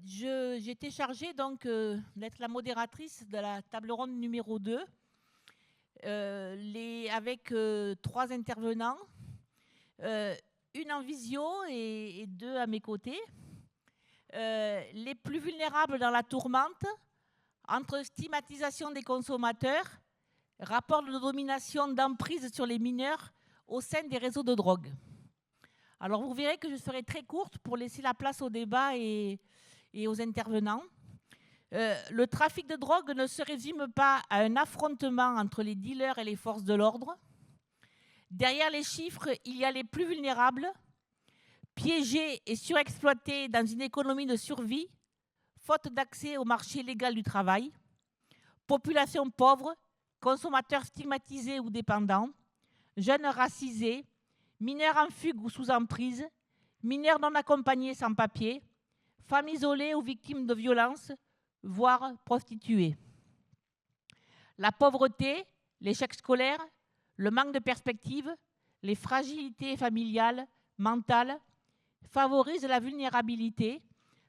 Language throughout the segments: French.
J'étais chargée donc d'être la modératrice de la table ronde numéro 2, avec 3 intervenants, une en visio et 2 à mes côtés. Les plus vulnérables dans la tourmente, entre stigmatisation des consommateurs, rapport de domination d'emprise sur les mineurs au sein des réseaux de drogue. Alors vous verrez que je serai très courte pour laisser la place au débat et aux intervenants. Le trafic de drogue ne se résume pas à un affrontement entre les dealers et les forces de l'ordre. Derrière les chiffres, il y a les plus vulnérables, piégés et surexploités dans une économie de survie, faute d'accès au marché légal du travail, population pauvre, consommateurs stigmatisés ou dépendants, jeunes racisés, mineurs en fugue ou sous emprise, mineurs non accompagnés sans papier, femmes isolées ou victimes de violences, voire prostituées. La pauvreté, l'échec scolaire, le manque de perspective, les fragilités familiales, mentales, favorisent la vulnérabilité,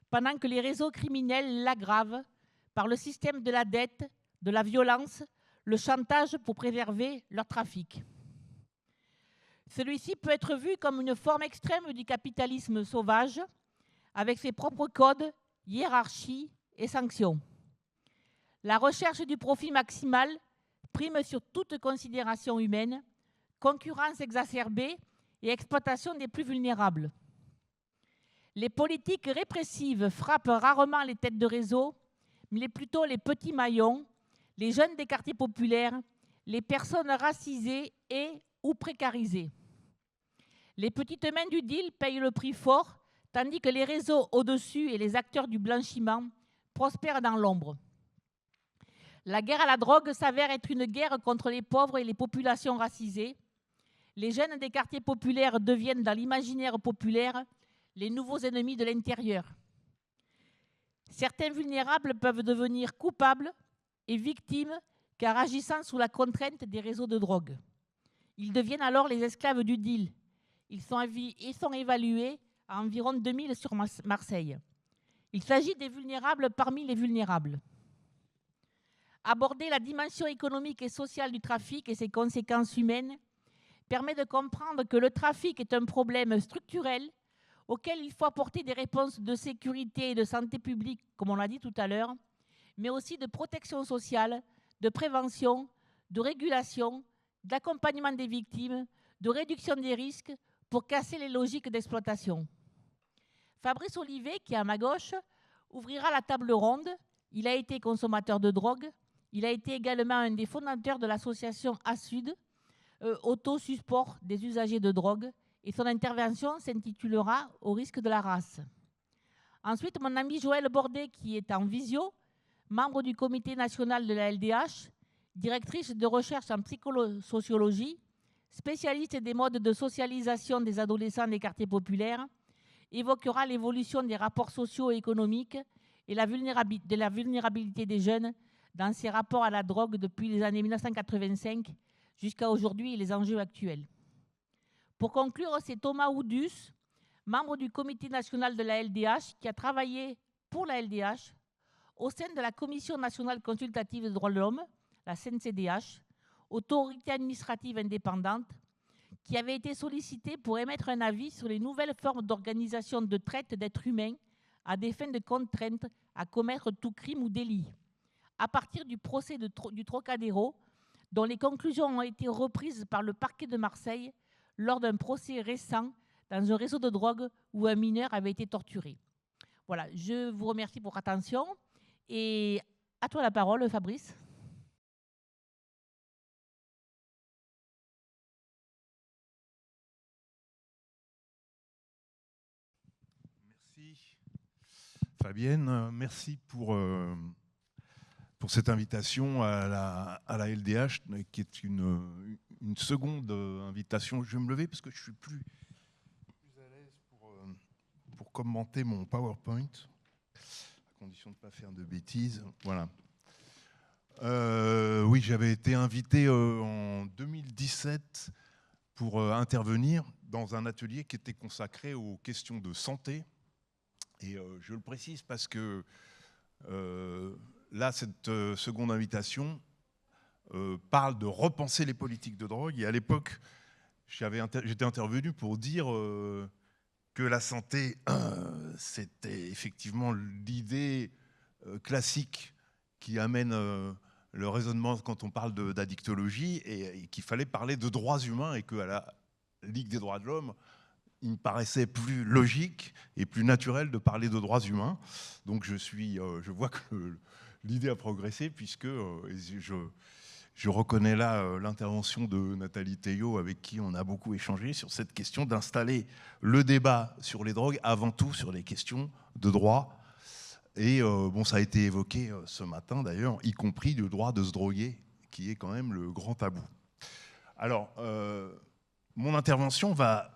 pendant que les réseaux criminels l'aggravent par le système de la dette, de la violence, le chantage pour préserver leur trafic. Celui-ci peut être vu comme une forme extrême du capitalisme sauvage, avec ses propres codes, hiérarchies et sanctions. La recherche du profit maximal prime sur toute considération humaine, concurrence exacerbée et exploitation des plus vulnérables. Les politiques répressives frappent rarement les têtes de réseau, mais plutôt les petits maillons, les jeunes des quartiers populaires, les personnes racisées et ou précarisées. Les petites mains du deal payent le prix fort, tandis que les réseaux au-dessus et les acteurs du blanchiment prospèrent dans l'ombre. La guerre à la drogue s'avère être une guerre contre les pauvres et les populations racisées. Les jeunes des quartiers populaires deviennent dans l'imaginaire populaire les nouveaux ennemis de l'intérieur. Certains vulnérables peuvent devenir coupables et victimes car agissant sous la contrainte des réseaux de drogue. Ils deviennent alors les esclaves du deal. Ils sont évalués à environ 2000 sur Marseille. Il s'agit des vulnérables parmi les vulnérables. Aborder la dimension économique et sociale du trafic et ses conséquences humaines permet de comprendre que le trafic est un problème structurel auquel il faut apporter des réponses de sécurité et de santé publique, comme on l'a dit tout à l'heure, mais aussi de protection sociale, de prévention, de régulation, d'accompagnement des victimes, de réduction des risques pour casser les logiques d'exploitation. Fabrice Olivet, qui est à ma gauche, ouvrira la table ronde. Il a été consommateur de drogue. Il a été également un des fondateurs de l'association ASUD, Auto-Support des usagers de drogue, et son intervention s'intitulera « Au risque de la race ». Ensuite, mon ami Joëlle Bordet, qui est en visio, membre du comité national de la LDH, directrice de recherche en psychosociologie, spécialiste des modes de socialisation des adolescents des quartiers populaires, évoquera l'évolution des rapports sociaux et économiques et la vulnérabilité des jeunes dans ces rapports à la drogue depuis les années 1985 jusqu'à aujourd'hui et les enjeux actuels. Pour conclure, c'est Thomas Oudus, membre du comité national de la LDH, qui a travaillé pour la LDH au sein de la Commission nationale consultative des droits de l'homme, la CNCDH, autorité administrative indépendante, qui avait été sollicité pour émettre un avis sur les nouvelles formes d'organisation de traite d'êtres humains à des fins de contrainte à commettre tout crime ou délit, à partir du procès du Trocadéro, dont les conclusions ont été reprises par le parquet de Marseille lors d'un procès récent dans un réseau de drogue où un mineur avait été torturé. Voilà, je vous remercie pour votre attention et à toi la parole, Fabrice. Merci Fabienne, merci pour cette invitation à la LDH, qui est une seconde invitation. Je vais me lever parce que je suis plus à l'aise pour commenter mon PowerPoint, à condition de ne pas faire de bêtises. Voilà. Oui, j'avais été invité en 2017 pour intervenir dans un atelier qui était consacré aux questions de santé Et je le précise parce que là, cette seconde invitation parle de repenser les politiques de drogue. Et à l'époque, j'étais intervenu pour dire que la santé, c'était effectivement l'idée classique qui amène le raisonnement quand on parle d'addictologie, et qu'il fallait parler de droits humains, et qu'à la Ligue des droits de l'homme, il me paraissait plus logique et plus naturel de parler de droits humains. Donc je vois que l'idée a progressé, puisque je reconnais là l'intervention de Nathalie Théiot, avec qui on a beaucoup échangé sur cette question d'installer le débat sur les drogues avant tout sur les questions de droit. Et bon, ça a été évoqué ce matin d'ailleurs, y compris le droit de se droguer, qui est quand même le grand tabou. Alors, mon intervention va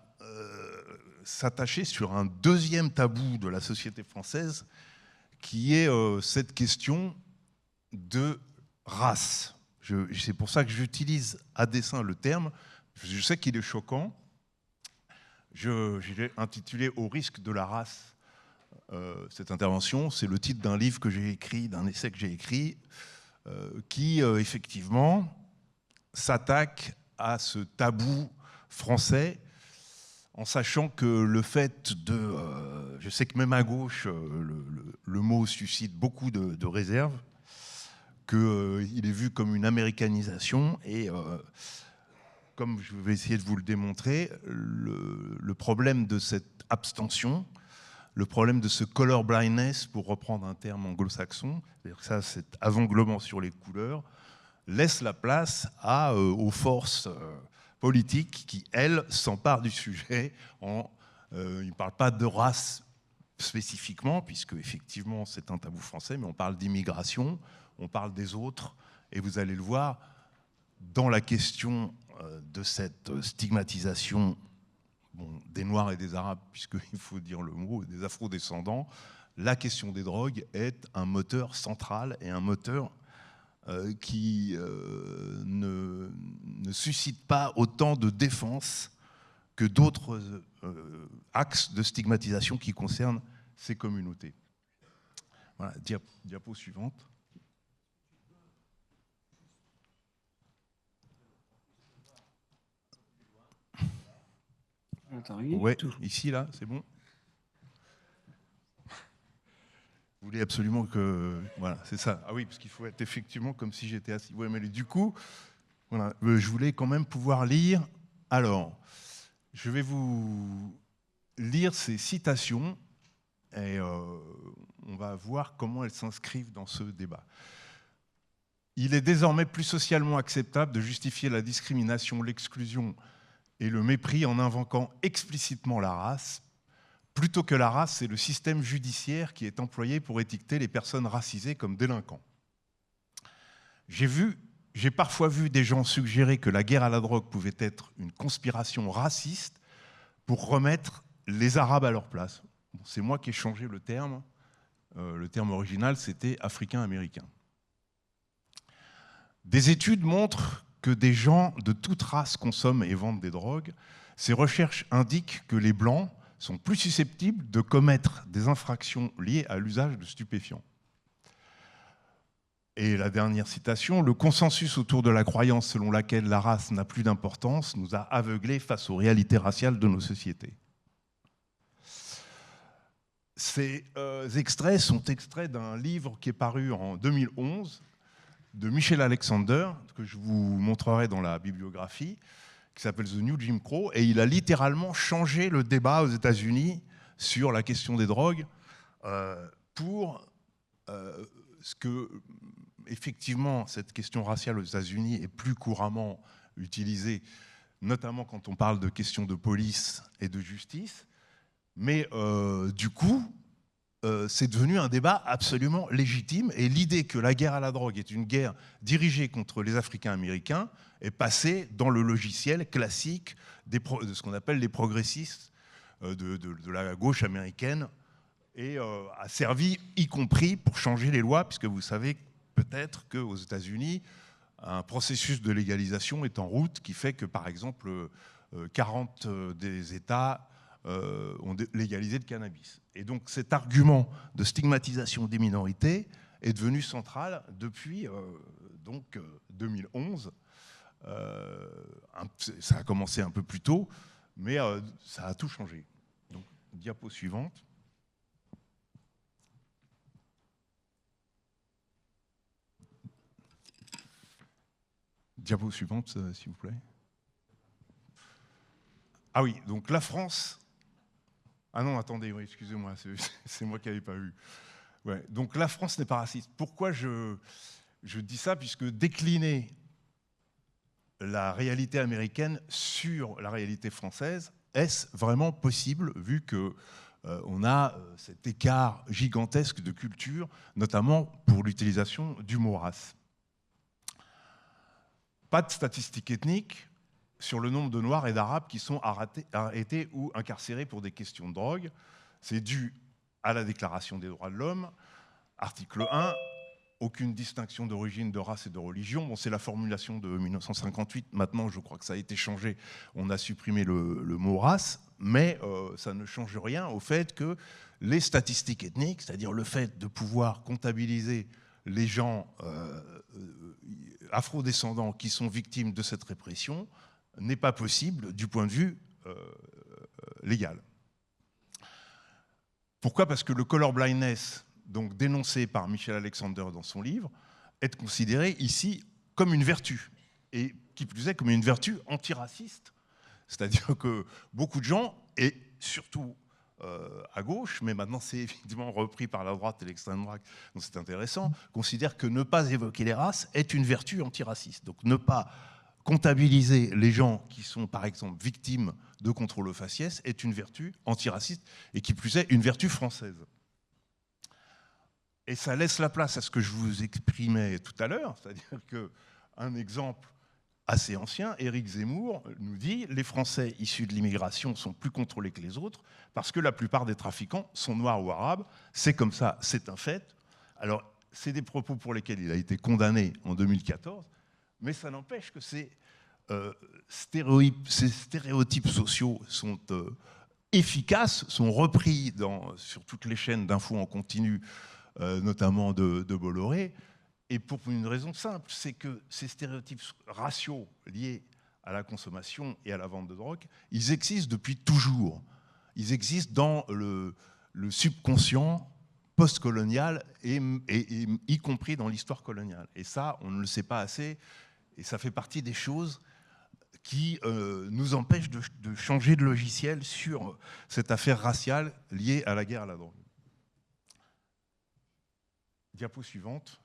s'attacher sur un deuxième tabou de la société française, qui est cette question de race. C'est pour ça que j'utilise à dessein le terme. Je sais qu'il est choquant. J'ai intitulé « Au risque de la race » cette intervention. C'est le titre d'un livre que j'ai écrit, d'un essai que j'ai écrit, qui effectivement s'attaque à ce tabou français, en sachant que le fait de... je sais que même à gauche, le mot suscite beaucoup de réserves, qu'il est vu comme une américanisation, et comme je vais essayer de vous le démontrer, le problème de cette abstention, le problème de ce color blindness, pour reprendre un terme anglo-saxon, c'est-à-dire ça, cet aveuglement sur les couleurs, laisse la place aux forces politiques qui, elles, s'emparent du sujet. Ils ne parlent pas de race spécifiquement, puisque effectivement c'est un tabou français, mais on parle d'immigration, on parle des autres, et vous allez le voir, dans la question de cette stigmatisation des Noirs et des Arabes, puisqu'il faut dire le mot, des Afro-descendants, la question des drogues est un moteur central et un moteur qui ne suscite pas autant de défense que d'autres axes de stigmatisation qui concernent ces communautés. Voilà, diapo suivante. Ouais, ici, là, c'est bon. Vous voulez absolument que... Voilà, c'est ça. Ah oui, parce qu'il faut être effectivement comme si j'étais assis. Ouais, mais du coup, voilà, je voulais quand même pouvoir lire. Alors, je vais vous lire ces citations, et on va voir comment elles s'inscrivent dans ce débat. Il est désormais plus socialement acceptable de justifier la discrimination, l'exclusion et le mépris en invoquant explicitement la race. Plutôt que la race, c'est le système judiciaire qui est employé pour étiqueter les personnes racisées comme délinquants. J'ai parfois vu des gens suggérer que la guerre à la drogue pouvait être une conspiration raciste pour remettre les Arabes à leur place. Bon, c'est moi qui ai changé le terme. Le terme original, c'était africain-américain. Des études montrent que des gens de toute race consomment et vendent des drogues. Ces recherches indiquent que les Blancs sont plus susceptibles de commettre des infractions liées à l'usage de stupéfiants. Et la dernière citation, le consensus autour de la croyance selon laquelle la race n'a plus d'importance nous a aveuglés face aux réalités raciales de nos sociétés. Ces extraits sont extraits d'un livre qui est paru en 2011 de Michel Alexander, que je vous montrerai dans la bibliographie, qui s'appelle The New Jim Crow, et il a littéralement changé le débat aux États-Unis sur la question des drogues pour ce que, effectivement, cette question raciale aux États-Unis est plus couramment utilisée, notamment quand on parle de questions de police et de justice, mais du coup, c'est devenu un débat absolument légitime, et l'idée que la guerre à la drogue est une guerre dirigée contre les Africains-Américains est passée dans le logiciel classique de ce qu'on appelle les progressistes de la gauche américaine, et a servi y compris pour changer les lois, puisque vous savez peut-être qu'aux États-Unis, un processus de légalisation est en route qui fait que, par exemple, 40 des États ont légalisé le cannabis. Et donc cet argument de stigmatisation des minorités est devenu central depuis 2011. Ça a commencé un peu plus tôt, mais ça a tout changé. Donc, diapo suivante. Diapo suivante, s'il vous plaît. Ah oui, donc la France... Ah non, attendez, oui, excusez-moi, c'est moi qui n'avais pas vu. Ouais, donc la France n'est pas raciste. Pourquoi je dis ça? Puisque décliner la réalité américaine sur la réalité française, est-ce vraiment possible, vu qu'on a cet écart gigantesque de culture, notamment pour l'utilisation du mot race? Pas de statistiques ethniques sur le nombre de Noirs et d'Arabes qui sont arrêtés ou incarcérés pour des questions de drogue. C'est dû à la Déclaration des droits de l'homme, article 1, aucune distinction d'origine, de race et de religion. Bon, c'est la formulation de 1958. Maintenant, je crois que ça a été changé. On a supprimé le mot race, mais ça ne change rien au fait que les statistiques ethniques, c'est-à-dire le fait de pouvoir comptabiliser les gens afrodescendants qui sont victimes de cette répression, n'est pas possible du point de vue légal. Pourquoi? Parce que le color blindness, donc dénoncé par Michel Alexander dans son livre, est considéré ici comme une vertu, et qui plus est comme une vertu antiraciste. C'est-à-dire que beaucoup de gens, et surtout à gauche, mais maintenant c'est évidemment repris par la droite et l'extrême droite, donc c'est intéressant, considèrent que ne pas évoquer les races est une vertu antiraciste. Donc ne pas comptabiliser les gens qui sont, par exemple, victimes de contrôle au faciès est une vertu antiraciste, et qui plus est, une vertu française. Et ça laisse la place à ce que je vous exprimais tout à l'heure, c'est-à-dire qu'un exemple assez ancien, Éric Zemmour nous dit « Les Français issus de l'immigration sont plus contrôlés que les autres parce que la plupart des trafiquants sont noirs ou arabes. C'est comme ça, c'est un fait. » Alors, c'est des propos pour lesquels il a été condamné en 2014, mais ça n'empêche que ces stéréotypes sociaux sont efficaces, sont repris sur toutes les chaînes d'infos en continu, notamment de Bolloré, et pour une raison simple, c'est que ces stéréotypes raciaux liés à la consommation et à la vente de drogue, ils existent depuis toujours. Ils existent dans le subconscient post-colonial, et y compris dans l'histoire coloniale. Et ça, on ne le sait pas assez, et ça fait partie des choses qui nous empêchent de changer de logiciel sur cette affaire raciale liée à la guerre à la drogue. Diapo suivante.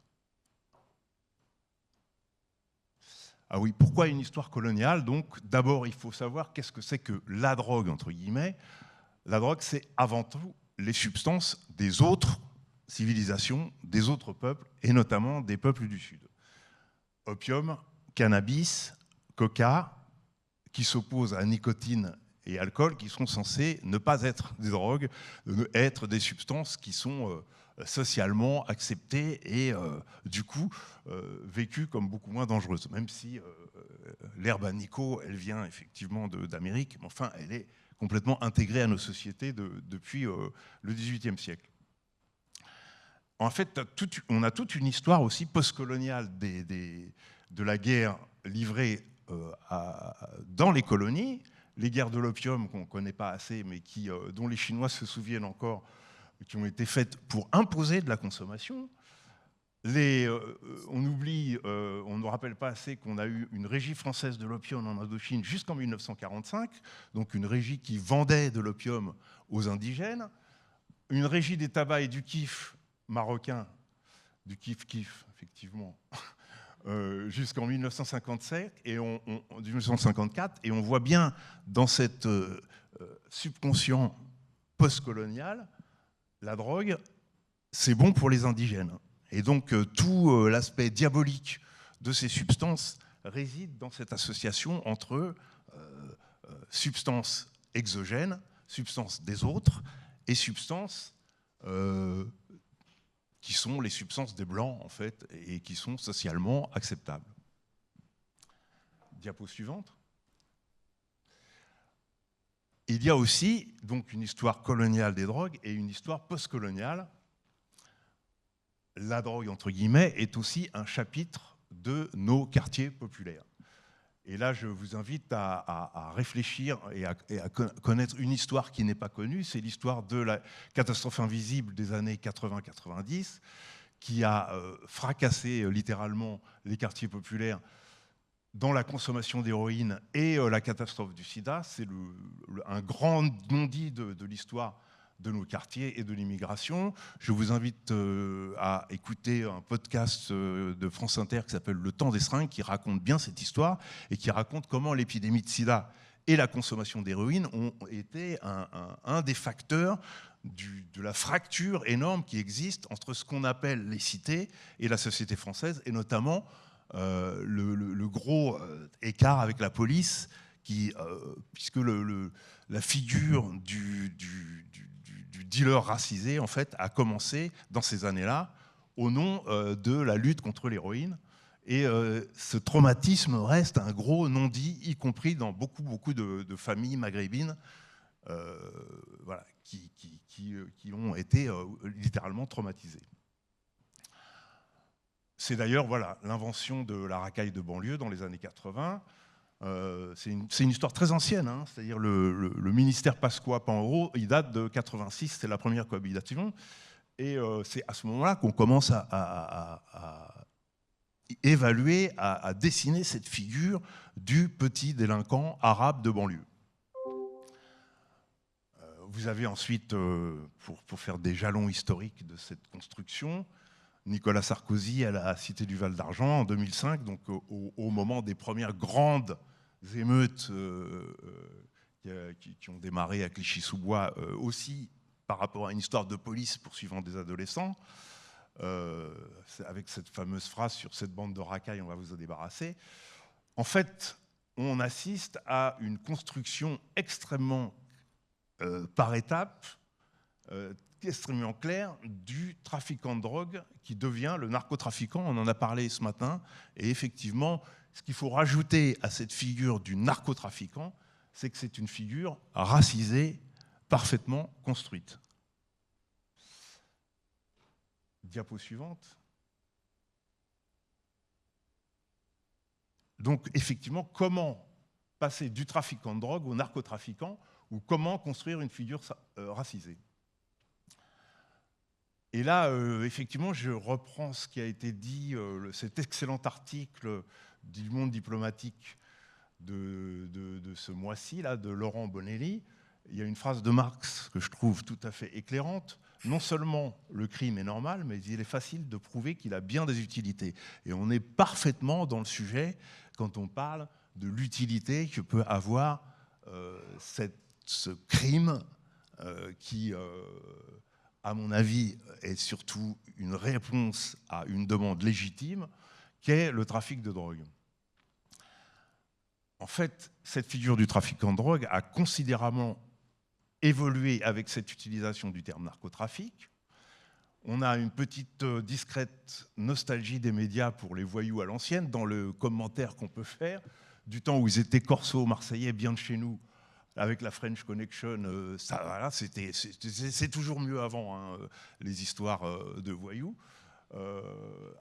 Ah oui, pourquoi une histoire coloniale? Donc, d'abord, il faut savoir qu'est-ce que c'est que la drogue, entre guillemets. La drogue, c'est avant tout les substances des autres civilisations, des autres peuples, et notamment des peuples du Sud. Opium, cannabis, coca, qui s'opposent à nicotine et alcool, qui sont censés ne pas être des drogues, être des substances qui sont socialement acceptées et du coup vécues comme beaucoup moins dangereuses, même si l'herbe à nico, elle vient effectivement d'Amérique, mais enfin elle est complètement intégrée à nos sociétés depuis le XVIIIe siècle. En fait, on a toute une histoire aussi postcoloniale de la guerre livrée dans les colonies, les guerres de l'opium qu'on ne connaît pas assez, mais dont les Chinois se souviennent encore, qui ont été faites pour imposer de la consommation. On oublie, on ne rappelle pas assez qu'on a eu une régie française de l'opium en Indochine jusqu'en 1945, donc une régie qui vendait de l'opium aux indigènes, une régie des tabacs et du kiff marocain, du kiff-kiff, effectivement, jusqu'en 1957 et 1954, et on voit bien dans cette subconscient postcolonial, la drogue, c'est bon pour les indigènes. Et donc tout l'aspect diabolique de ces substances réside dans cette association entre substances exogènes, substances des autres, et substances qui sont les substances des Blancs, en fait, et qui sont socialement acceptables. Diapo suivante. Il y a aussi donc une histoire coloniale des drogues et une histoire postcoloniale. La drogue, entre guillemets, est aussi un chapitre de nos quartiers populaires. Et là, je vous invite à réfléchir et à connaître une histoire qui n'est pas connue. C'est l'histoire de la catastrophe invisible des années 80-90, qui a fracassé littéralement les quartiers populaires dans la consommation d'héroïne et la catastrophe du sida. C'est un grand non-dit de l'histoire de nos quartiers et de l'immigration. Je vous invite à écouter un podcast de France Inter qui s'appelle Le Temps des Seringues, qui raconte bien cette histoire et qui raconte comment l'épidémie de sida et la consommation d'héroïne ont été un des facteurs de la fracture énorme qui existe entre ce qu'on appelle les cités et la société française, et notamment le gros écart avec la police, puisque la figure du dealer racisé, en fait, a commencé dans ces années-là au nom de la lutte contre l'héroïne. Et ce traumatisme reste un gros non-dit, y compris dans beaucoup de familles maghrébines voilà, qui ont été littéralement traumatisées. C'est d'ailleurs voilà, l'invention de la racaille de banlieue dans les années 80. C'est une histoire très ancienne, hein, c'est-à-dire le ministère Pasqua-Panro, il date de 86, c'est la première cohabitation, et c'est à ce moment-là qu'on commence à évaluer, à dessiner cette figure du petit délinquant arabe de banlieue. Vous avez ensuite, pour faire des jalons historiques de cette construction, Nicolas Sarkozy à la Cité du Val d'Argent en 2005, donc au moment des premières grandes émeutes qui ont démarré à Clichy-sous-Bois, aussi par rapport à une histoire de police poursuivant des adolescents, avec cette fameuse phrase sur cette bande de racailles, on va vous en débarrasser. En fait, on assiste à une construction extrêmement par étapes, extrêmement clair du trafiquant de drogue qui devient le narcotrafiquant. On en a parlé ce matin. Et effectivement, ce qu'il faut rajouter à cette figure du narcotrafiquant, c'est que c'est une figure racisée, parfaitement construite. Diapo suivante. Donc, effectivement, comment passer du trafiquant de drogue au narcotrafiquant, ou comment construire une figure racisée? Et là, effectivement, je reprends ce qui a été dit, cet excellent article du Monde diplomatique de ce mois-ci, là, de Laurent Bonelli. Il y a une phrase de Marx que je trouve tout à fait éclairante. Non seulement le crime est normal, mais il est facile de prouver qu'il a bien des utilités. Et on est parfaitement dans le sujet quand on parle de l'utilité que peut avoir ce crime qui... à mon avis, est surtout une réponse à une demande légitime, qu'est le trafic de drogue. En fait, cette figure du trafiquant de drogue a considérablement évolué avec cette utilisation du terme narcotrafic. On a une petite discrète nostalgie des médias pour les voyous à l'ancienne, dans le commentaire qu'on peut faire, du temps où ils étaient corso marseillais bien de chez nous, avec la French Connection, voilà, c'est toujours mieux avant, hein, les histoires de voyous,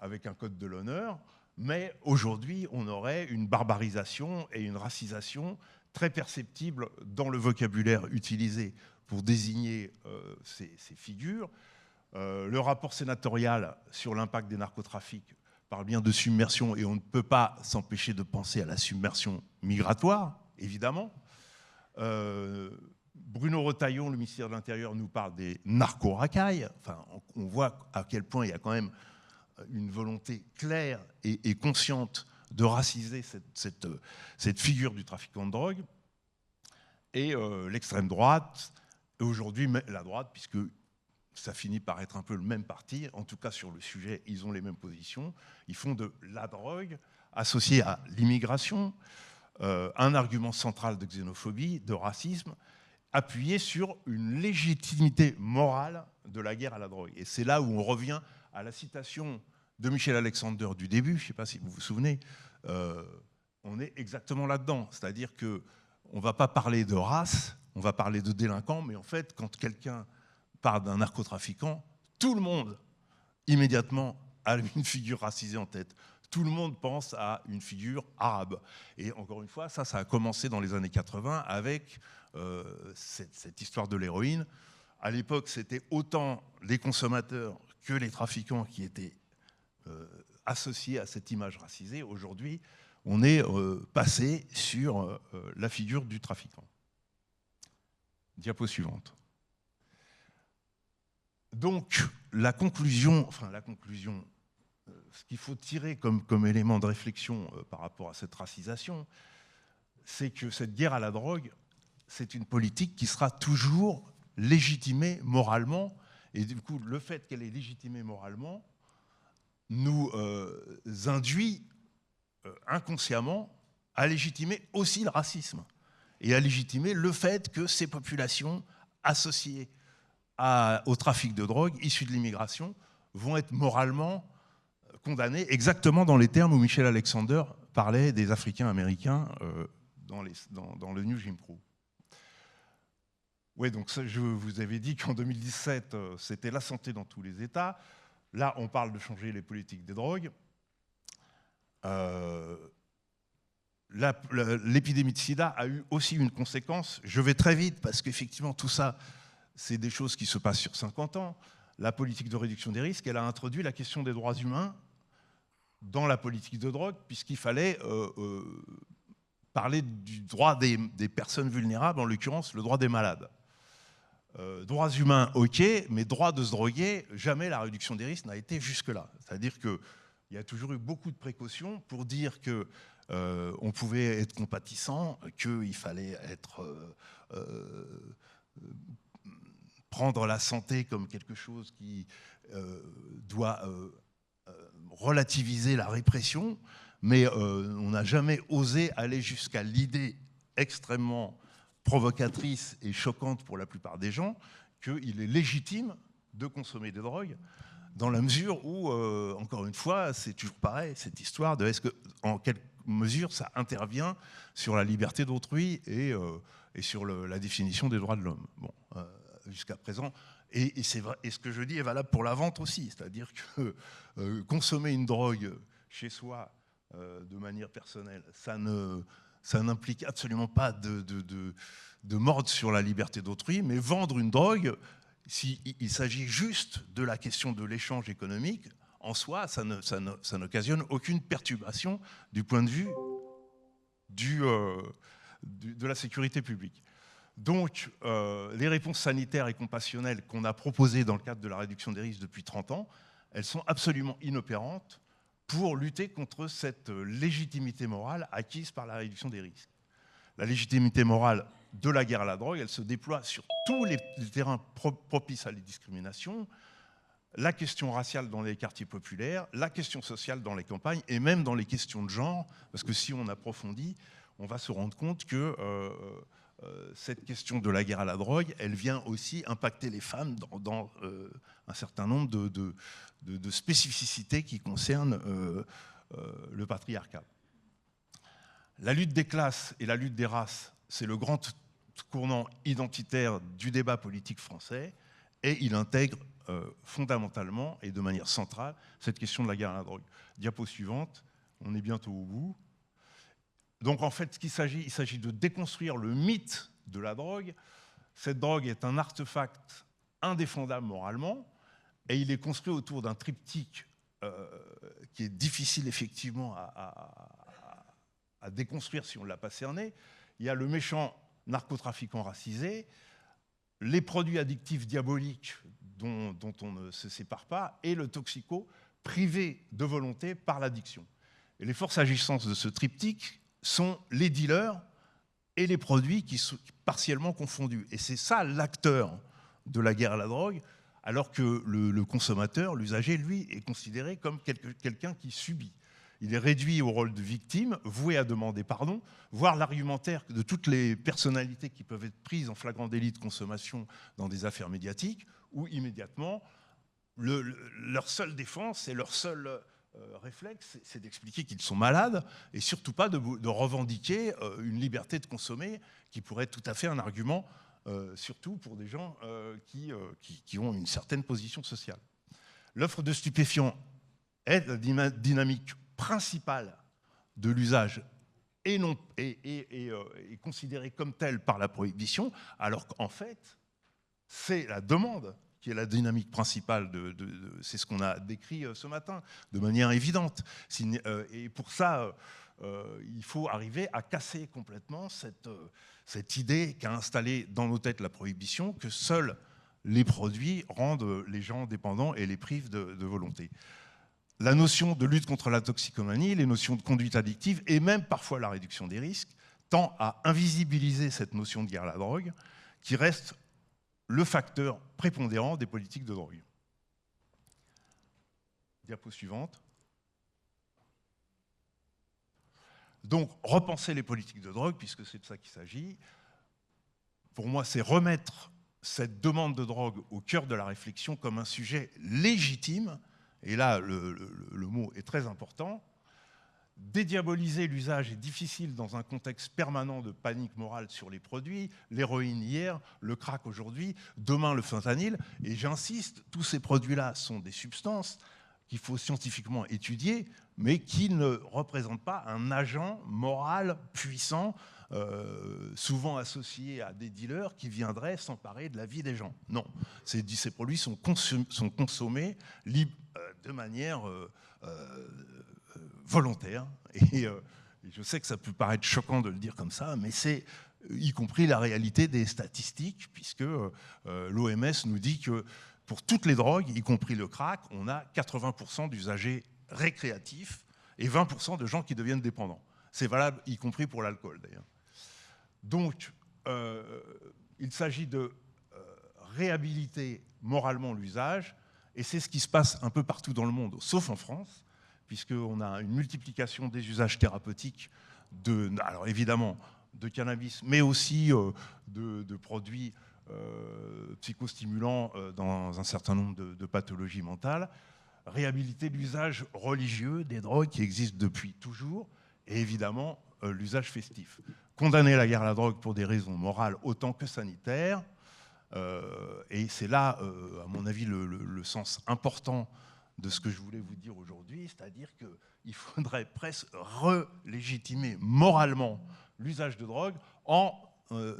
avec un code de l'honneur. Mais aujourd'hui, on aurait une barbarisation et une racisation très perceptible dans le vocabulaire utilisé pour désigner ces figures. Le rapport sénatorial sur l'impact des narcotrafics parle bien de submersion, et on ne peut pas s'empêcher de penser à la submersion migratoire, évidemment. Bruno Retailleau, le ministère de l'Intérieur, nous parle des narco-racailles. Enfin, on voit à quel point il y a quand même une volonté claire et consciente de raciser cette figure du trafiquant de drogue. Et l'extrême droite, et aujourd'hui la droite, puisque ça finit par être un peu le même parti, en tout cas sur le sujet, ils ont les mêmes positions. Ils font de la drogue associée à l'immigration, un argument central de xénophobie, de racisme, appuyé sur une légitimité morale de la guerre à la drogue. Et c'est là où on revient à la citation de Michel Alexander du début, je ne sais pas si vous vous souvenez, on est exactement là-dedans. C'est-à-dire qu'on ne va pas parler de race, on va parler de délinquants, mais en fait, quand quelqu'un parle d'un narcotrafiquant, tout le monde, immédiatement, a une figure racisée en tête. Tout le monde pense à une figure arabe. Et encore une fois, ça a commencé dans les années 80 avec cette histoire de l'héroïne. À l'époque, c'était autant les consommateurs que les trafiquants qui étaient associés à cette image racisée. Aujourd'hui, on est passé sur la figure du trafiquant. Diapo suivante. Donc, la conclusion, ce qu'il faut tirer comme élément de réflexion par rapport à cette racisation, c'est que cette guerre à la drogue, c'est une politique qui sera toujours légitimée moralement, et du coup, le fait qu'elle est légitimée moralement nous induit inconsciemment à légitimer aussi le racisme, et à légitimer le fait que ces populations associées au trafic de drogue, issues de l'immigration, vont être moralement condamnées exactement dans les termes où Michel Alexander parlait des Africains américains dans le New Jim Crow. Oui, donc ça, je vous avais dit qu'en 2017, c'était la santé dans tous les États. Là, on parle de changer les politiques des drogues. L'épidémie de sida a eu aussi une conséquence. Je vais très vite parce qu'effectivement, tout ça, c'est des choses qui se passent sur 50 ans. La politique de réduction des risques, elle a introduit la question des droits humains dans la politique de drogue, puisqu'il fallait parler du droit des personnes vulnérables, en l'occurrence le droit des malades. Droits humains, ok, mais droit de se droguer, jamais la réduction des risques n'a été jusque-là. C'est-à-dire qu'il y a toujours eu beaucoup de précautions pour dire qu'on pouvait être compatissant, qu'il fallait prendre la santé comme quelque chose qui doit relativiser la répression, mais on n'a jamais osé aller jusqu'à l'idée extrêmement provocatrice et choquante pour la plupart des gens qu'il est légitime de consommer des drogues, dans la mesure où, encore une fois, c'est toujours pareil, cette histoire de est-ce que, en quelle mesure ça intervient sur la liberté d'autrui et sur la définition des droits de l'homme. Bon, jusqu'à présent, et c'est vrai, et ce que je dis est valable pour la vente aussi, c'est-à-dire que consommer une drogue chez soi de manière personnelle, ça n'implique absolument pas de mordre sur la liberté d'autrui, mais vendre une drogue, s'il s'agit juste de la question de l'échange économique, en soi, ça n'occasionne aucune perturbation du point de vue de la sécurité publique. Donc, les réponses sanitaires et compassionnelles qu'on a proposées dans le cadre de la réduction des risques depuis 30 ans, elles sont absolument inopérantes pour lutter contre cette légitimité morale acquise par la réduction des risques. La légitimité morale de la guerre à la drogue, elle se déploie sur tous les terrains propices à la discrimination, la question raciale dans les quartiers populaires, la question sociale dans les campagnes et même dans les questions de genre, parce que si on approfondit, on va se rendre compte que cette question de la guerre à la drogue, elle vient aussi impacter les femmes dans un certain nombre de spécificités qui concernent le patriarcat. La lutte des classes et la lutte des races, c'est le grand tournant identitaire du débat politique français et il intègre fondamentalement et de manière centrale cette question de la guerre à la drogue. Diapo suivante, on est bientôt au bout. Donc en fait, il s'agit de déconstruire le mythe de la drogue. Cette drogue est un artefact indéfendable moralement et il est construit autour d'un triptyque qui est difficile effectivement à déconstruire si on ne l'a pas cerné. Il y a le méchant narcotrafiquant racisé, les produits addictifs diaboliques dont on ne se sépare pas et le toxico privé de volonté par l'addiction. Et les forces agissantes de ce triptyque sont les dealers et les produits qui sont partiellement confondus. Et c'est ça l'acteur de la guerre à la drogue, alors que le consommateur, l'usager, lui, est considéré comme quelqu'un qui subit. Il est réduit au rôle de victime, voué à demander pardon, voire l'argumentaire de toutes les personnalités qui peuvent être prises en flagrant délit de consommation dans des affaires médiatiques, où immédiatement, leur seule défense et leur seule réflexe, c'est d'expliquer qu'ils sont malades et surtout pas de revendiquer une liberté de consommer qui pourrait être tout à fait un argument, surtout pour des gens qui ont une certaine position sociale. L'offre de stupéfiants est la dynamique principale de l'usage et considérée comme telle par la prohibition, alors qu'en fait, c'est la demande qui est la dynamique principale c'est ce qu'on a décrit ce matin, de manière évidente. Et pour ça, il faut arriver à casser complètement cette idée qu'a installée dans nos têtes la prohibition, que seuls les produits rendent les gens dépendants et les privent de volonté. La notion de lutte contre la toxicomanie, les notions de conduite addictive et même parfois la réduction des risques tend à invisibiliser cette notion de guerre à la drogue qui reste le facteur prépondérant des politiques de drogue. Diapo suivante. Donc, repenser les politiques de drogue, puisque c'est de ça qu'il s'agit, pour moi, c'est remettre cette demande de drogue au cœur de la réflexion comme un sujet légitime, et là, le mot est très important. Dédiaboliser l'usage est difficile dans un contexte permanent de panique morale sur les produits, l'héroïne hier, le crack aujourd'hui, demain le fentanyl. Et j'insiste, tous ces produits-là sont des substances qu'il faut scientifiquement étudier, mais qui ne représentent pas un agent moral puissant, souvent associé à des dealers qui viendraient s'emparer de la vie des gens. Non, ces produits sont consommés de manière volontaire. Et je sais que ça peut paraître choquant de le dire comme ça, mais c'est y compris la réalité des statistiques, puisque l'OMS nous dit que pour toutes les drogues, y compris le crack, on a 80% d'usagers récréatifs et 20% de gens qui deviennent dépendants. C'est valable y compris pour l'alcool d'ailleurs. Donc, il s'agit de réhabiliter moralement l'usage, et c'est ce qui se passe un peu partout dans le monde, sauf en France, puisqu'on a une multiplication des usages thérapeutiques, alors évidemment de cannabis, mais aussi de produits psychostimulants dans un certain nombre de pathologies mentales. Réhabiliter l'usage religieux des drogues qui existent depuis toujours, et évidemment l'usage festif. Condamner la guerre à la drogue pour des raisons morales autant que sanitaires, et c'est là, à mon avis, le sens important de ce que je voulais vous dire aujourd'hui, c'est-à-dire qu'il faudrait presque relégitimer moralement l'usage de drogue en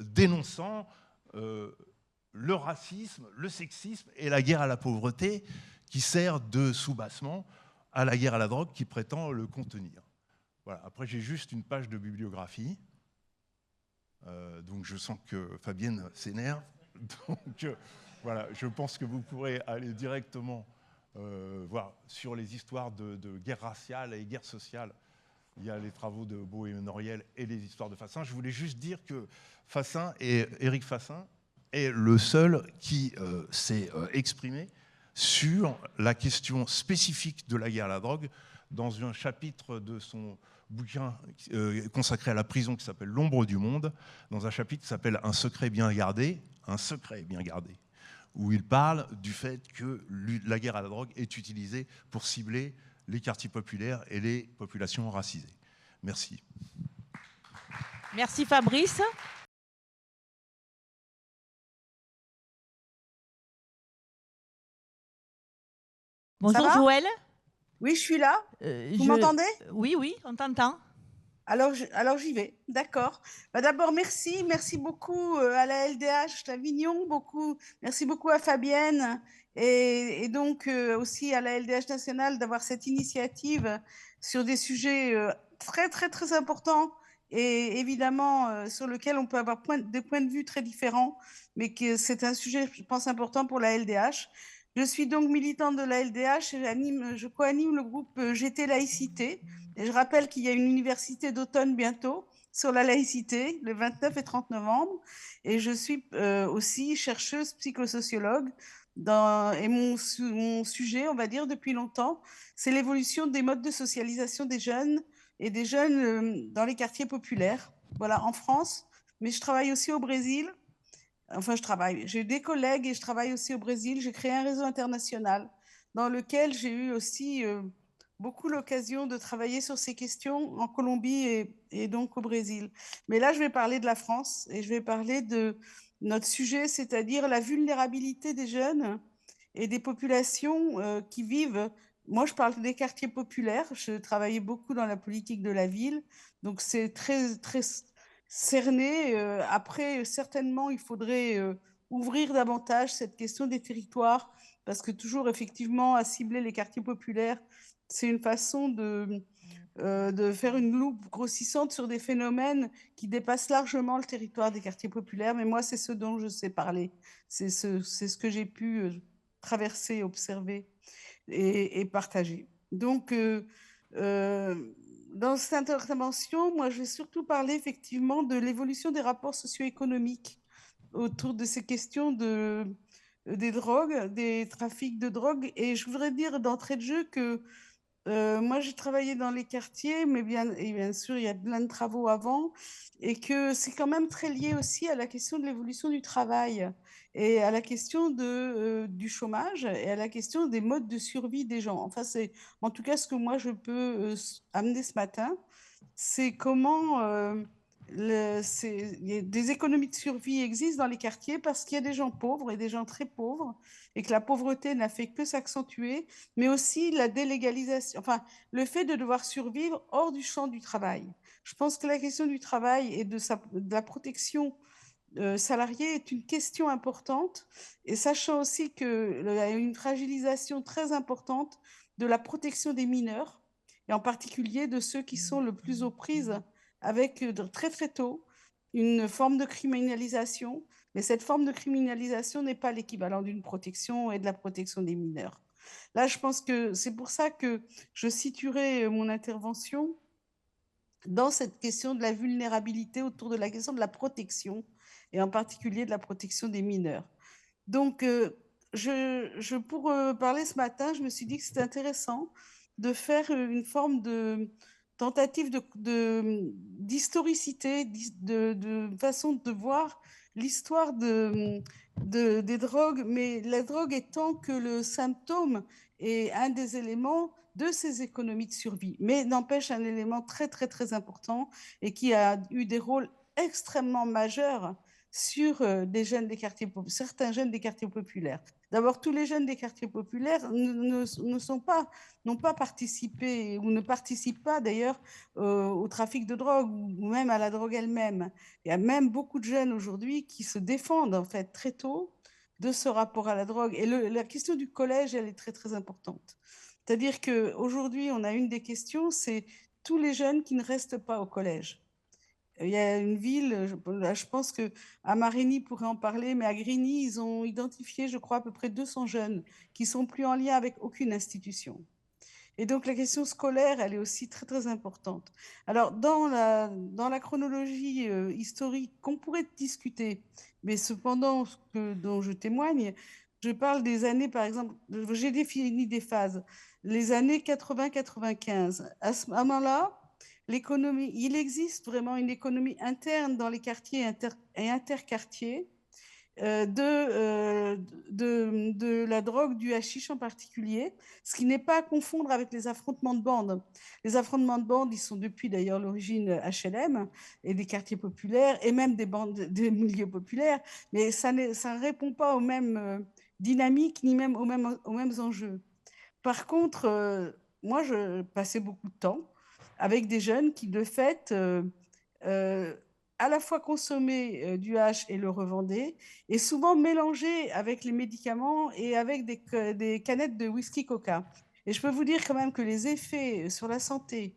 dénonçant le racisme, le sexisme et la guerre à la pauvreté qui sert de soubassement à la guerre à la drogue qui prétend le contenir. Voilà. Après, j'ai juste une page de bibliographie. Donc je sens que Fabienne s'énerve. Donc voilà, je pense que vous pourrez aller directement voir sur les histoires de guerre raciale et guerre sociale. Il y a les travaux de Beau et Noriel et les histoires de Fassin. Je voulais juste dire que Éric Fassin est le seul qui s'est exprimé sur la question spécifique de la guerre à la drogue dans un chapitre de son bouquin consacré à la prison qui s'appelle L'ombre du monde, dans un chapitre qui s'appelle Un secret bien gardé, où il parle du fait que la guerre à la drogue est utilisée pour cibler les quartiers populaires et les populations racisées. Merci. Merci Fabrice. Bonjour Joël. Oui, je suis là. Vous m'entendez? Oui, oui, on t'entend. Alors j'y vais, d'accord. D'abord, merci beaucoup à la LDH d'Avignon, merci beaucoup à Fabienne et donc aussi à la LDH nationale d'avoir cette initiative sur des sujets très, très, très importants et évidemment sur lequel on peut avoir des points de vue très différents, mais que c'est un sujet, je pense, important pour la LDH. Je suis donc militante de la LDH et je co-anime le groupe GT Laïcité. Et je rappelle qu'il y a une université d'automne bientôt sur la laïcité, le 29 et 30 novembre. Et je suis aussi chercheuse psychosociologue. Et mon sujet, on va dire, depuis longtemps, c'est l'évolution des modes de socialisation des jeunes et des jeunes dans les quartiers populaires. Voilà, en France. Mais je travaille aussi au Brésil. Enfin, j'ai des collègues et je travaille aussi au Brésil. J'ai créé un réseau international dans lequel j'ai eu aussi beaucoup l'occasion de travailler sur ces questions en Colombie et donc au Brésil. Mais là, je vais parler de la France et je vais parler de notre sujet, c'est-à-dire la vulnérabilité des jeunes et des populations qui vivent. Moi, je parle des quartiers populaires. Je travaillais beaucoup dans la politique de la ville, donc c'est très, très cerné. Après, certainement, il faudrait ouvrir davantage cette question des territoires, parce que toujours, effectivement, à cibler les quartiers populaires, c'est une façon de faire une loupe grossissante sur des phénomènes qui dépassent largement le territoire des quartiers populaires. Mais moi, c'est ce dont je sais parler. C'est ce que j'ai pu traverser, observer et partager. Donc, dans cette intervention, moi, je vais surtout parler effectivement de l'évolution des rapports socio-économiques autour de ces questions des drogues, des trafics de drogue. Et je voudrais dire d'entrée de jeu que moi, j'ai travaillé dans les quartiers, mais bien sûr, il y a plein de travaux avant, et que c'est quand même très lié aussi à la question de l'évolution du travail et à la question du chômage et à la question des modes de survie des gens. Enfin, c'est en tout cas ce que moi, je peux amener ce matin, c'est comment des économies de survie existent dans les quartiers parce qu'il y a des gens pauvres et des gens très pauvres et que la pauvreté n'a fait que s'accentuer, mais aussi la délégalisation, enfin le fait de devoir survivre hors du champ du travail. Je pense que la question du travail et de la protection salariée est une question importante, et sachant aussi qu'il y a une fragilisation très importante de la protection des mineurs, et en particulier de ceux qui sont le plus aux prises avec très très tôt une forme de criminalisation, mais cette forme de criminalisation n'est pas l'équivalent d'une protection et de la protection des mineurs. Là, je pense que c'est pour ça que je situerai mon intervention dans cette question de la vulnérabilité autour de la question de la protection, et en particulier de la protection des mineurs. Donc, pour parler ce matin, je me suis dit que c'était intéressant de faire une forme de tentative d'historicité, de façon de voir l'histoire des drogues, mais la drogue étant que le symptôme est un des éléments de ces économies de survie, mais n'empêche un élément très, très, très important et qui a eu des rôles extrêmement majeurs sur certains jeunes des quartiers populaires. D'abord, tous les jeunes des quartiers populaires n'ont pas participé ou ne participent pas d'ailleurs au trafic de drogue ou même à la drogue elle-même. Il y a même beaucoup de jeunes aujourd'hui qui se défendent en fait très tôt de ce rapport à la drogue. Et la question du collège, elle est très très importante. C'est-à-dire qu'aujourd'hui, on a une des questions, c'est tous les jeunes qui ne restent pas au collège. Il y a une ville, je pense que à Marigny pourrait en parler, mais à Grigny, ils ont identifié, je crois, à peu près 200 jeunes qui sont plus en lien avec aucune institution. Et donc la question scolaire, elle est aussi très très importante. Alors dans la chronologie historique qu'on pourrait discuter, mais cependant dont je témoigne, je parle des années, par exemple, j'ai défini des phases. Les années 80-95, à ce moment-là, l'économie, il existe vraiment une économie interne dans les quartiers et interquartiers de la drogue, du hashish en particulier, ce qui n'est pas à confondre avec les affrontements de bandes. Les affrontements de bandes, ils sont depuis d'ailleurs l'origine HLM et des quartiers populaires et même des bandes des milieux populaires, mais ça ne répond pas aux mêmes dynamiques ni même aux mêmes enjeux. Par contre, moi, je passais beaucoup de temps avec des jeunes qui, de fait, euh, à la fois consommaient du hash et le revendaient, et souvent mélangés avec les médicaments et avec des canettes de whisky coca. Et je peux vous dire quand même que les effets sur la santé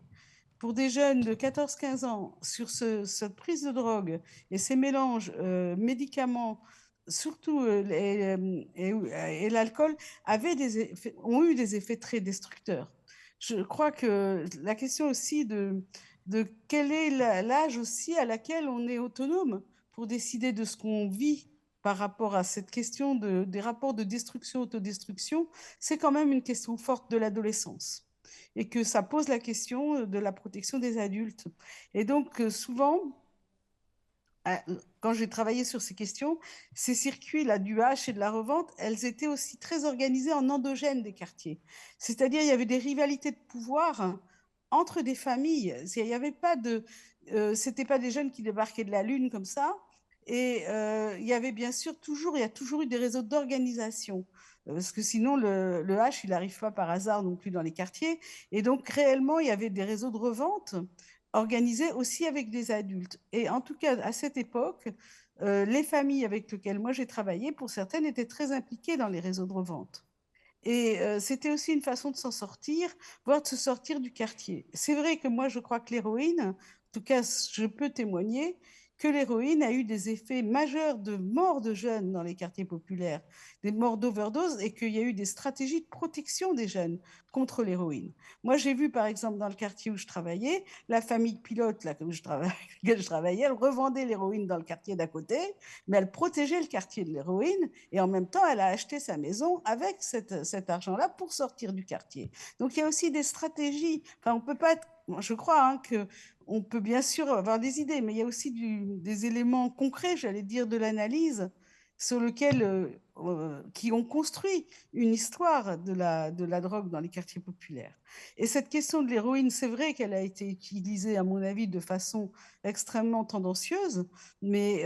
pour des jeunes de 14-15 ans sur cette prise de drogue et ces mélanges médicaments, surtout et l'alcool, ont eu des effets très destructeurs. Je crois que la question aussi de quel est l'âge aussi à laquelle on est autonome pour décider de ce qu'on vit par rapport à cette question des rapports de destruction-autodestruction, c'est quand même une question forte de l'adolescence, et que ça pose la question de la protection des adultes. Et donc, souvent, quand j'ai travaillé sur ces questions, ces circuits-là du hash et de la revente, elles étaient aussi très organisées en endogène des quartiers. C'est-à-dire, il y avait des rivalités de pouvoir entre des familles. Il y avait pas de, c'était pas des jeunes qui débarquaient de la lune comme ça. Et il y avait bien sûr toujours, il y a toujours eu des réseaux d'organisation. Parce que sinon, le hash, il n'arrive pas par hasard non plus dans les quartiers. Et donc, réellement, il y avait des réseaux de revente organisée aussi avec des adultes. Et en tout cas, à cette époque, les familles avec lesquelles moi j'ai travaillé, pour certaines, étaient très impliquées dans les réseaux de revente. Et c'était aussi une façon de s'en sortir, voire de se sortir du quartier. C'est vrai que moi, je crois que l'héroïne, en tout cas, je peux témoigner que l'héroïne a eu des effets majeurs de mort de jeunes dans les quartiers populaires, des morts d'overdose, et qu'il y a eu des stratégies de protection des jeunes contre l'héroïne. Moi, j'ai vu, par exemple, dans le quartier où je travaillais, la famille pilote, là, où je travaillais, elle revendait l'héroïne dans le quartier d'à côté, mais elle protégeait le quartier de l'héroïne, et en même temps, elle a acheté sa maison avec cet argent-là pour sortir du quartier. Donc, il y a aussi des stratégies. Enfin, on peut pas être, je crois hein, que on peut bien sûr avoir des idées, mais il y a aussi des éléments concrets, j'allais dire, de l'analyse sur lequel, qui ont construit une histoire de la drogue dans les quartiers populaires. Et cette question de l'héroïne, c'est vrai qu'elle a été utilisée, à mon avis, de façon extrêmement tendancieuse, mais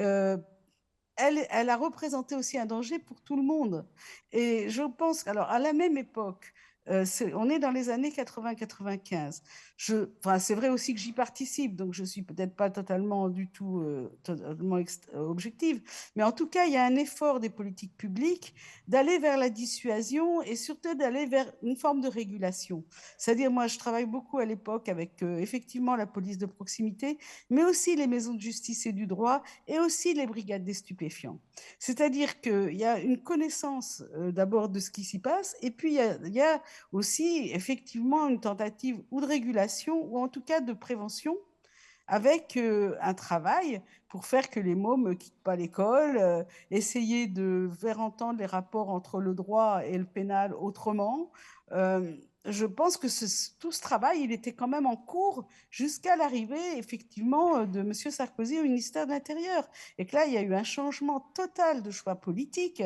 elle a représenté aussi un danger pour tout le monde. Et je pense qu'alors, à la même époque, on est dans les années 80-95. Enfin, c'est vrai aussi que j'y participe, donc je suis peut-être pas totalement du tout totalement objective, mais en tout cas, il y a un effort des politiques publiques d'aller vers la dissuasion et surtout d'aller vers une forme de régulation. C'est-à-dire, moi, je travaille beaucoup à l'époque avec effectivement la police de proximité, mais aussi les maisons de justice et du droit et aussi les brigades des stupéfiants. C'est-à-dire qu'il y a une connaissance d'abord de ce qui s'y passe, et puis il y a aussi effectivement une tentative ou de régulation, ou en tout cas de prévention, avec un travail pour faire que les mômes ne quittent pas l'école, essayer de faire entendre les rapports entre le droit et le pénal autrement. Je pense que tout ce travail, il était quand même en cours jusqu'à l'arrivée, effectivement, de M. Sarkozy au ministère de l'Intérieur. Et que là, il y a eu un changement total de choix politique,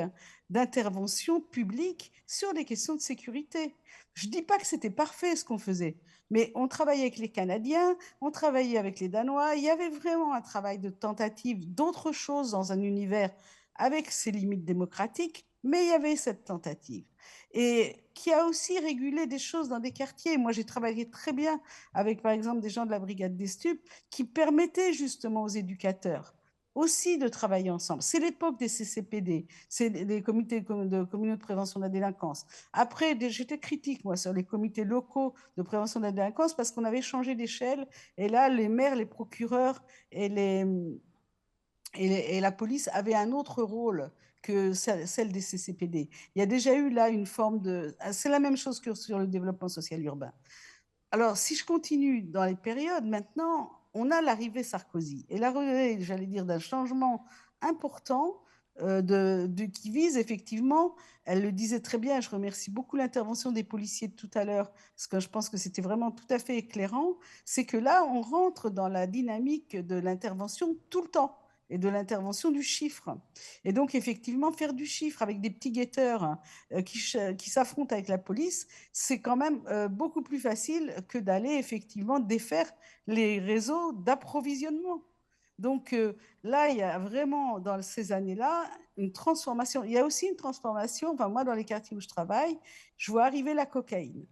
d'intervention publique sur des questions de sécurité. Je ne dis pas que c'était parfait ce qu'on faisait, mais on travaillait avec les Canadiens, on travaillait avec les Danois. Il y avait vraiment un travail de tentative d'autre chose dans un univers avec ses limites démocratiques, mais il y avait cette tentative. Et qui a aussi régulé des choses dans des quartiers. Moi, j'ai travaillé très bien avec, par exemple, des gens de la brigade des stupes qui permettaient justement aux éducateurs aussi de travailler ensemble. C'est l'époque des CCPD, c'est des comités de communauté de prévention de la délinquance. Après, j'étais critique, moi, sur les comités locaux de prévention de la délinquance parce qu'on avait changé d'échelle. Et là, les maires, les procureurs et la police avaient un autre rôle que celle des CCPD. Il y a déjà eu là une forme de... C'est la même chose que sur le développement social urbain. Alors, si je continue dans les périodes, maintenant, on a l'arrivée Sarkozy. Et l'arrivée, j'allais dire, d'un changement important qui vise effectivement, elle le disait très bien, je remercie beaucoup l'intervention des policiers de tout à l'heure, parce que je pense que c'était vraiment tout à fait éclairant, c'est que là, on rentre dans la dynamique de l'intervention tout le temps et de l'intervention du chiffre. Et donc, effectivement, faire du chiffre avec des petits guetteurs qui s'affrontent avec la police, c'est quand même beaucoup plus facile que d'aller effectivement défaire les réseaux d'approvisionnement. Donc là, il y a vraiment dans ces années-là une transformation. Il y a aussi une transformation, enfin moi dans les quartiers où je travaille, je vois arriver la cocaïne.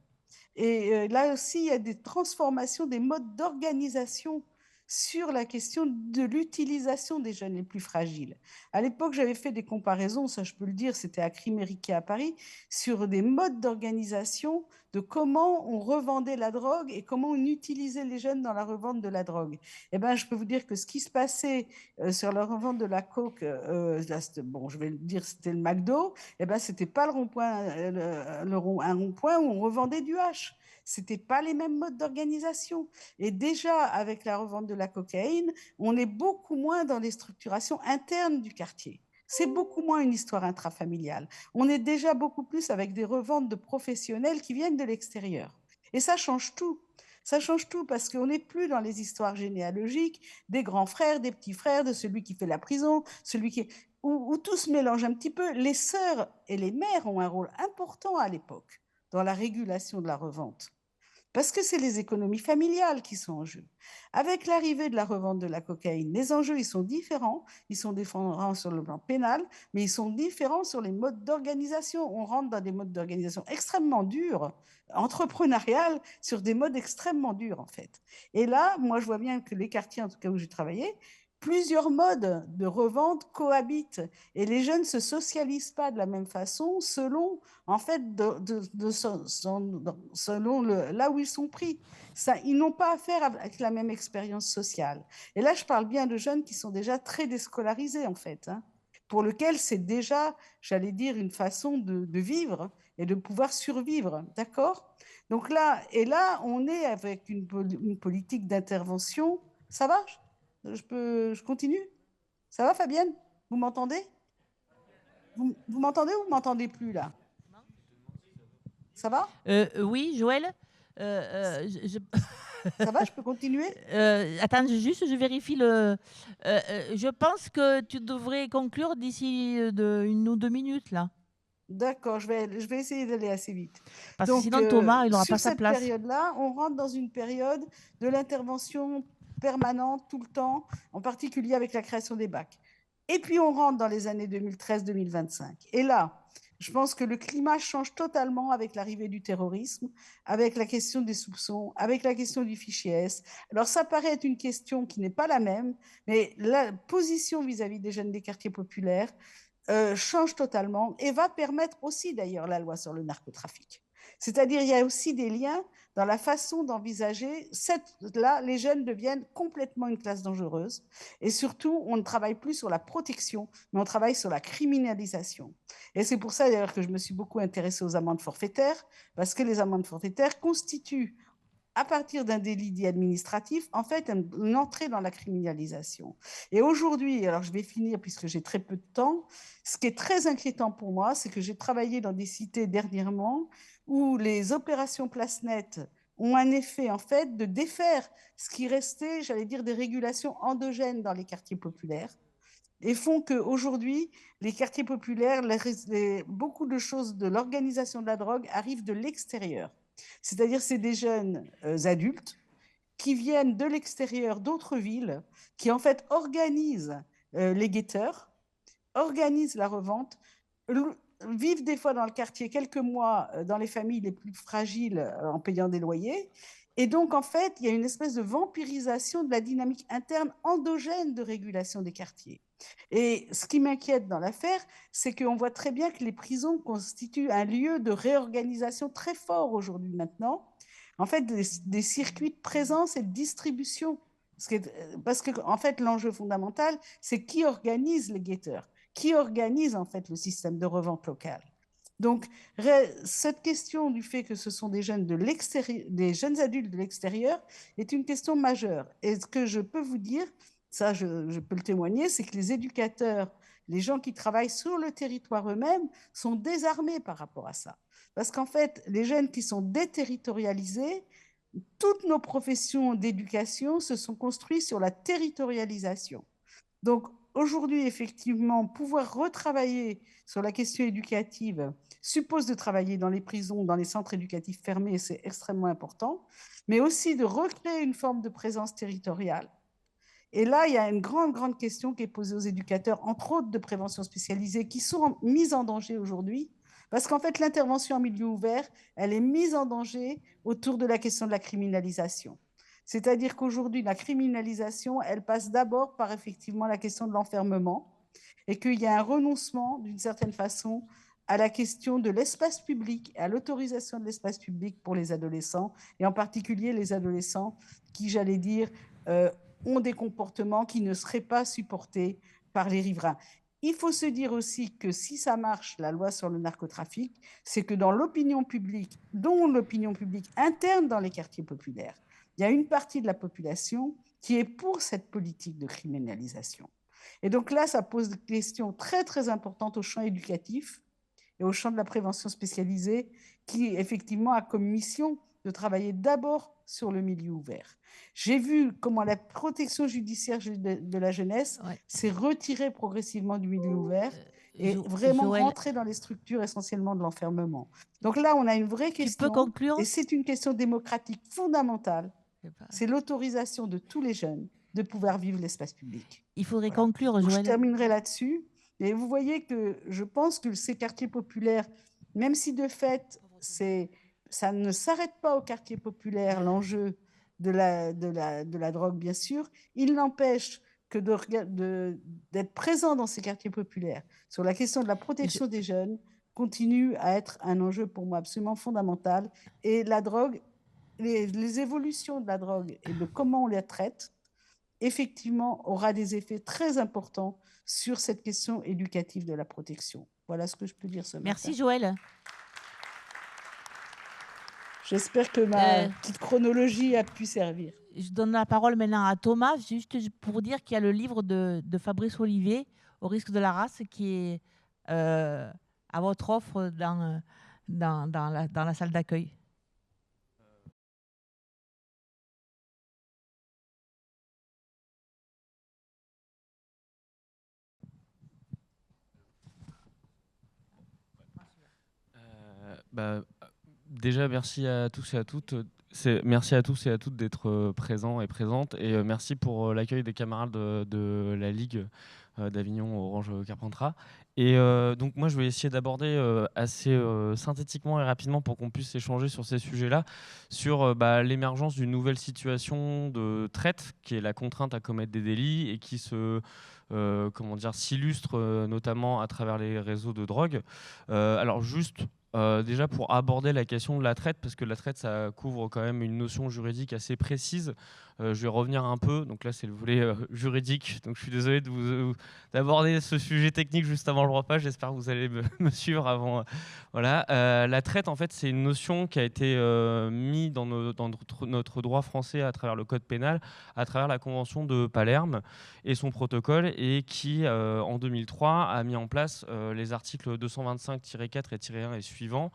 Et là aussi, il y a des transformations des modes d'organisation sur la question de l'utilisation des jeunes les plus fragiles. À l'époque, j'avais fait des comparaisons, ça je peux le dire, c'était à Crimériquet à Paris, sur des modes d'organisation de comment on revendait la drogue et comment on utilisait les jeunes dans la revente de la drogue. Eh ben, je peux vous dire que ce qui se passait sur la revente de la coke, là, bon, je vais le dire, c'était le McDo, eh ben, c'était pas le rond-point, un rond-point où on revendait du hash. C'était pas les mêmes modes d'organisation. Et déjà, avec la revente de la cocaïne, on est beaucoup moins dans les structurations internes du quartier. C'est beaucoup moins une histoire intrafamiliale. On est déjà beaucoup plus avec des reventes de professionnels qui viennent de l'extérieur. Et ça change tout. Ça change tout parce qu'on n'est plus dans les histoires généalogiques des grands frères, des petits frères, de celui qui fait la prison, celui qui... où tout se mélange un petit peu. Les sœurs et les mères ont un rôle important à l'époque dans la régulation de la revente. Parce que c'est les économies familiales qui sont en jeu. Avec l'arrivée de la revente de la cocaïne, les enjeux ils sont différents. Ils sont différents sur le plan pénal, mais ils sont différents sur les modes d'organisation. On rentre dans des modes d'organisation extrêmement durs, entrepreneuriales, sur des modes extrêmement durs en fait. Et là, moi je vois bien que les quartiers, en tout cas où j'ai travaillé, plusieurs modes de revente cohabitent et les jeunes ne se socialisent pas de la même façon selon en fait selon là où ils sont pris. Ça, ils n'ont pas affaire avec la même expérience sociale. Et là, je parle bien de jeunes qui sont déjà très déscolarisés en fait, hein, pour lesquels c'est déjà, j'allais dire, une façon de vivre et de pouvoir survivre, d'accord? Donc là, et là, on est avec une politique d'intervention. Ça va? Je continue? Ça va, Fabienne? Vous m'entendez? Vous m'entendez ou vous m'entendez plus là? Ça va? Oui, Joël. Ça va, je peux continuer? Attends, je vérifie je pense que tu devrais conclure d'ici 1 ou 2 minutes, là. D'accord, je vais essayer d'aller assez vite. Parce que Donc, sinon, Thomas, il n'aura pas sur sa cette place. période-là, on rentre dans une période de l'intervention permanente tout le temps, en particulier avec la création des bacs. Et puis, on rentre dans les années 2013-2025. Et là, je pense que le climat change totalement avec l'arrivée du terrorisme, avec la question des soupçons, avec la question du fichier S. Alors, ça paraît être une question qui n'est pas la même, mais la position vis-à-vis des jeunes des quartiers populaires change totalement et va permettre aussi d'ailleurs la loi sur le narcotrafic. C'est-à-dire il y a aussi des liens dans la façon d'envisager. Là, les jeunes deviennent complètement une classe dangereuse et surtout, on ne travaille plus sur la protection, mais on travaille sur la criminalisation. Et c'est pour ça d'ailleurs que je me suis beaucoup intéressée aux amendes forfaitaires, parce que les amendes forfaitaires constituent à partir d'un délit dit administratif, en fait, une entrée dans la criminalisation. Et aujourd'hui, alors je vais finir puisque j'ai très peu de temps, ce qui est très inquiétant pour moi, c'est que j'ai travaillé dans des cités dernièrement où les opérations place nette ont un effet, en fait, de défaire ce qui restait, j'allais dire, des régulations endogènes dans les quartiers populaires et font qu'aujourd'hui, les quartiers populaires, beaucoup de choses de l'organisation de la drogue arrivent de l'extérieur. C'est-à-dire, c'est des jeunes adultes qui viennent de l'extérieur d'autres villes, qui en fait organisent les guetteurs, organisent la revente, vivent des fois dans le quartier quelques mois dans les familles les plus fragiles en payant des loyers. Et donc, en fait, il y a une espèce de vampirisation de la dynamique interne endogène de régulation des quartiers. Et ce qui m'inquiète dans l'affaire, c'est qu'on voit très bien que les prisons constituent un lieu de réorganisation très fort aujourd'hui maintenant. En fait, des circuits de présence et de distribution. Parce que, en fait, l'enjeu fondamental, c'est qui organise les guetteurs, qui organise, en fait, le système de revente locale. Donc, cette question du fait que ce sont des jeunes, des jeunes adultes de l'extérieur est une question majeure. Et ce que je peux vous dire, ça je peux le témoigner, c'est que les éducateurs, les gens qui travaillent sur le territoire eux-mêmes sont désarmés par rapport à ça. Parce qu'en fait, les jeunes qui sont déterritorialisés, toutes nos professions d'éducation se sont construites sur la territorialisation. Donc aujourd'hui, effectivement, pouvoir retravailler sur la question éducative suppose de travailler dans les prisons, dans les centres éducatifs fermés, c'est extrêmement important, mais aussi de recréer une forme de présence territoriale. Et là, il y a une grande, grande question qui est posée aux éducateurs, entre autres de prévention spécialisée, qui sont mises en danger aujourd'hui, parce qu'en fait, l'intervention en milieu ouvert, elle est mise en danger autour de la question de la criminalisation. C'est-à-dire qu'aujourd'hui, la criminalisation, elle passe d'abord par effectivement la question de l'enfermement et qu'il y a un renoncement, d'une certaine façon, à la question de l'espace public, à l'autorisation de l'espace public pour les adolescents, et en particulier les adolescents qui, j'allais dire, ont des comportements qui ne seraient pas supportés par les riverains. Il faut se dire aussi que si ça marche, la loi sur le narcotrafic, c'est que dans l'opinion publique, dont l'opinion publique interne dans les quartiers populaires, il y a une partie de la population qui est pour cette politique de criminalisation. Et donc là, ça pose des questions très, très importantes au champ éducatif et au champ de la prévention spécialisée qui, effectivement, a comme mission de travailler d'abord sur le milieu ouvert. J'ai vu comment la protection judiciaire de la jeunesse s'est retirée progressivement du milieu ouvert et vraiment rentrer dans les structures essentiellement de l'enfermement. Donc là, on a une vraie question. Tu peux conclure ? Et c'est une question démocratique fondamentale. C'est l'autorisation de tous les jeunes de pouvoir vivre l'espace public. Il faudrait conclure, Joël. Je terminerai là-dessus. Et vous voyez que je pense que ces quartiers populaires, même si de fait, ça ne s'arrête pas aux quartiers populaires, l'enjeu de la drogue, bien sûr, il n'empêche que d'être présent dans ces quartiers populaires sur la question de la protection des jeunes continue à être un enjeu pour moi absolument fondamental. Et la drogue, les évolutions de la drogue et de comment on la traite, effectivement, aura des effets très importants sur cette question éducative de la protection. Voilà ce que je peux dire ce matin. Merci Joël. J'espère que ma petite chronologie a pu servir. Je donne la parole maintenant à Thomas, juste pour dire qu'il y a le livre de Fabrice Olivier, Au risque de la race, qui est à votre offre dans la salle d'accueil. Déjà, merci à tous et à toutes. Merci à tous et à toutes d'être présents et présentes. Et merci pour l'accueil des camarades de la Ligue d'Avignon Orange Carpentras. Et donc moi, je vais essayer d'aborder assez synthétiquement et rapidement pour qu'on puisse échanger sur ces sujets-là, sur l'émergence d'une nouvelle situation de traite, qui est la contrainte à commettre des délits et qui s'illustre notamment à travers les réseaux de drogue. Alors juste... déjà pour aborder la question de la traite, parce que la traite ça couvre quand même une notion juridique assez précise, je vais revenir un peu, donc là c'est le volet juridique, donc je suis désolé d'aborder ce sujet technique juste avant le repas, j'espère que vous allez me suivre avant. Voilà. La traite en fait c'est une notion qui a été mise dans notre droit français à travers le code pénal, à travers la convention de Palerme et son protocole, et qui en 2003 a mis en place les articles 225-4 et -1 et suivants.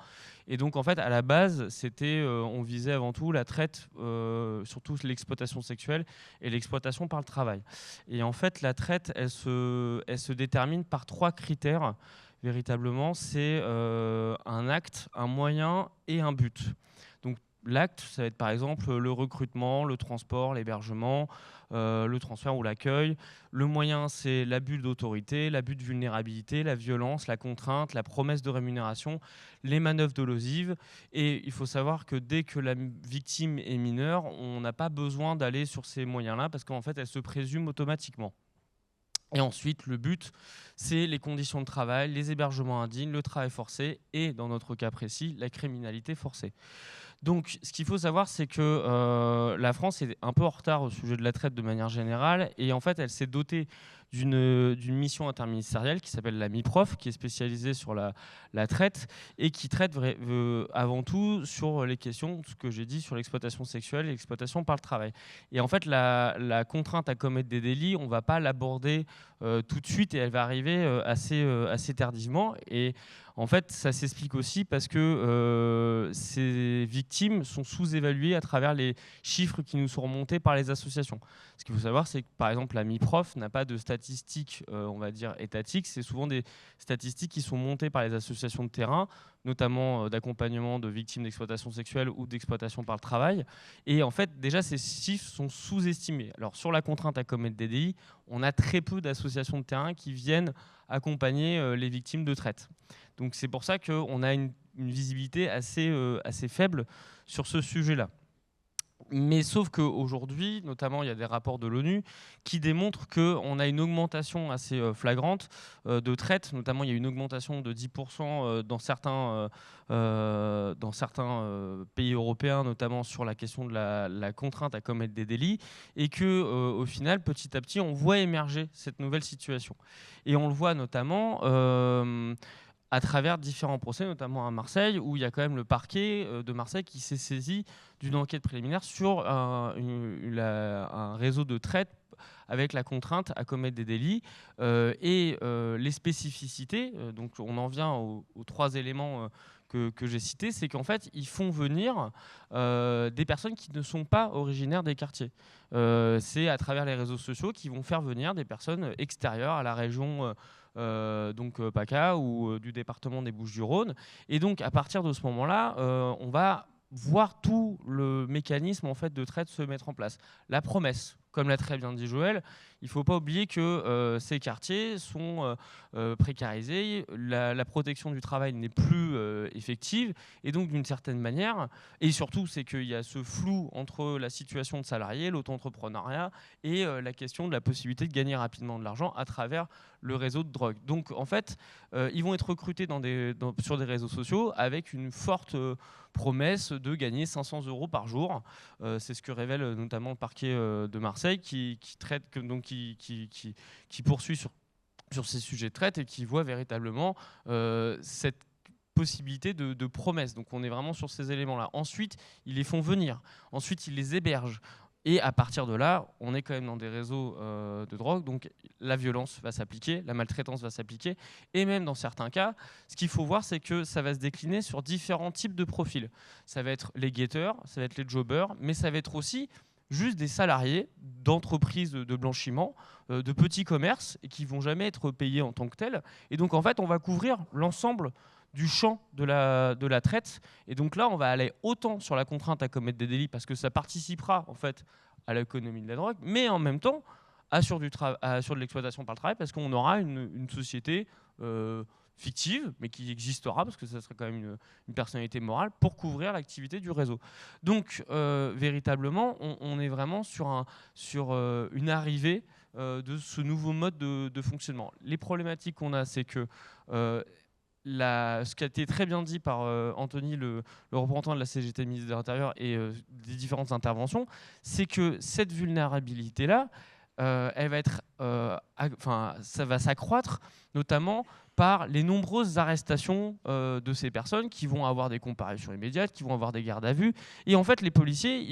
Et donc en fait à la base c'était on visait avant tout la traite, surtout l'exploitation sexuelle et l'exploitation par le travail. Et en fait la traite elle se détermine par 3 critères véritablement. C'est un acte, un moyen et un but. Donc l'acte, ça va être par exemple le recrutement, le transport, l'hébergement, le transfert ou l'accueil. Le moyen, c'est l'abus d'autorité, l'abus de vulnérabilité, la violence, la contrainte, la promesse de rémunération, les manœuvres dolosives. Et il faut savoir que dès que la victime est mineure, on n'a pas besoin d'aller sur ces moyens-là parce qu'en fait, elle se présume automatiquement. Et ensuite, le but, c'est les conditions de travail, les hébergements indignes, le travail forcé et, dans notre cas précis, la criminalité forcée. Donc, ce qu'il faut savoir, c'est que la France est un peu en retard au sujet de la traite de manière générale. Et en fait, elle s'est dotée d'une mission interministérielle qui s'appelle la MIPROF, qui est spécialisée sur la traite et qui traite avant tout sur les questions, ce que j'ai dit, sur l'exploitation sexuelle et l'exploitation par le travail. Et en fait, la contrainte à commettre des délits, on ne va pas l'aborder tout de suite et elle va arriver assez tardivement. Et en fait, ça s'explique aussi parce que ces victimes sont sous-évaluées à travers les chiffres qui nous sont remontés par les associations. Ce qu'il faut savoir, c'est que par exemple, la MIPROF n'a pas de statistiques, on va dire, étatiques. C'est souvent des statistiques qui sont montées par les associations de terrain, notamment d'accompagnement de victimes d'exploitation sexuelle ou d'exploitation par le travail. Et en fait, déjà, ces chiffres sont sous-estimés. Alors, sur la contrainte à commettre des délits, on a très peu d'associations de terrain qui viennent accompagner les victimes de traite. Donc c'est pour ça qu'on a une visibilité assez faible sur ce sujet-là. Mais sauf qu'aujourd'hui, notamment, il y a des rapports de l'ONU qui démontrent qu'on a une augmentation assez flagrante de traite. Notamment, il y a une augmentation de 10% dans certains pays européens, notamment sur la question de la contrainte à commettre des délits. Et qu'au final, petit à petit, on voit émerger cette nouvelle situation. Et on le voit notamment... à travers différents procès, notamment à Marseille, où il y a quand même le parquet de Marseille qui s'est saisi d'une enquête préliminaire sur un réseau de traite avec la contrainte à commettre des délits et les spécificités. Donc on en vient aux 3 éléments que j'ai cité, c'est qu'en fait, ils font venir des personnes qui ne sont pas originaires des quartiers. C'est à travers les réseaux sociaux qu'ils vont faire venir des personnes extérieures à la région donc PACA ou du département des Bouches-du-Rhône. Et donc, à partir de ce moment-là, on va voir tout le mécanisme en fait, de traite se mettre en place. La promesse, comme l'a très bien dit Joël, il ne faut pas oublier que ces quartiers sont précarisés, la protection du travail n'est plus effective, et donc d'une certaine manière, et surtout c'est qu'il y a ce flou entre la situation de salarié, l'auto-entrepreneuriat, et la question de la possibilité de gagner rapidement de l'argent à travers le réseau de drogue. Donc en fait, ils vont être recrutés sur des réseaux sociaux avec une forte promesse de gagner 500 € par jour. C'est ce que révèle notamment le parquet de Marseille qui poursuit sur ces sujets de traite et qui voit véritablement cette possibilité de promesse. Donc on est vraiment sur ces éléments-là. Ensuite, ils les font venir. Ensuite, ils les hébergent. Et à partir de là, on est quand même dans des réseaux de drogue, donc la violence va s'appliquer, la maltraitance va s'appliquer, et même dans certains cas, ce qu'il faut voir, c'est que ça va se décliner sur différents types de profils. Ça va être les guetteurs, ça va être les jobbers, mais ça va être aussi juste des salariés d'entreprises de blanchiment, de petits commerces, et qui ne vont jamais être payés en tant que tels. Et donc, en fait, on va couvrir l'ensemble du champ de la traite. Et donc là, on va aller autant sur la contrainte à commettre des délits, parce que ça participera, en fait, à l'économie de la drogue, mais en même temps, sur de l'exploitation par le travail, parce qu'on aura une société fictive, mais qui existera, parce que ça serait quand même une personnalité morale, pour couvrir l'activité du réseau. Donc, véritablement, on est vraiment sur une arrivée de ce nouveau mode de fonctionnement. Les problématiques qu'on a, c'est que ce qui a été très bien dit par Anthony, le représentant de la CGT, ministre de l'Intérieur, et des différentes interventions, c'est que cette vulnérabilité-là, elle va être, ça va s'accroître, notamment par les nombreuses arrestations de ces personnes qui vont avoir des comparutions immédiates, qui vont avoir des gardes à vue. Et en fait, les policiers,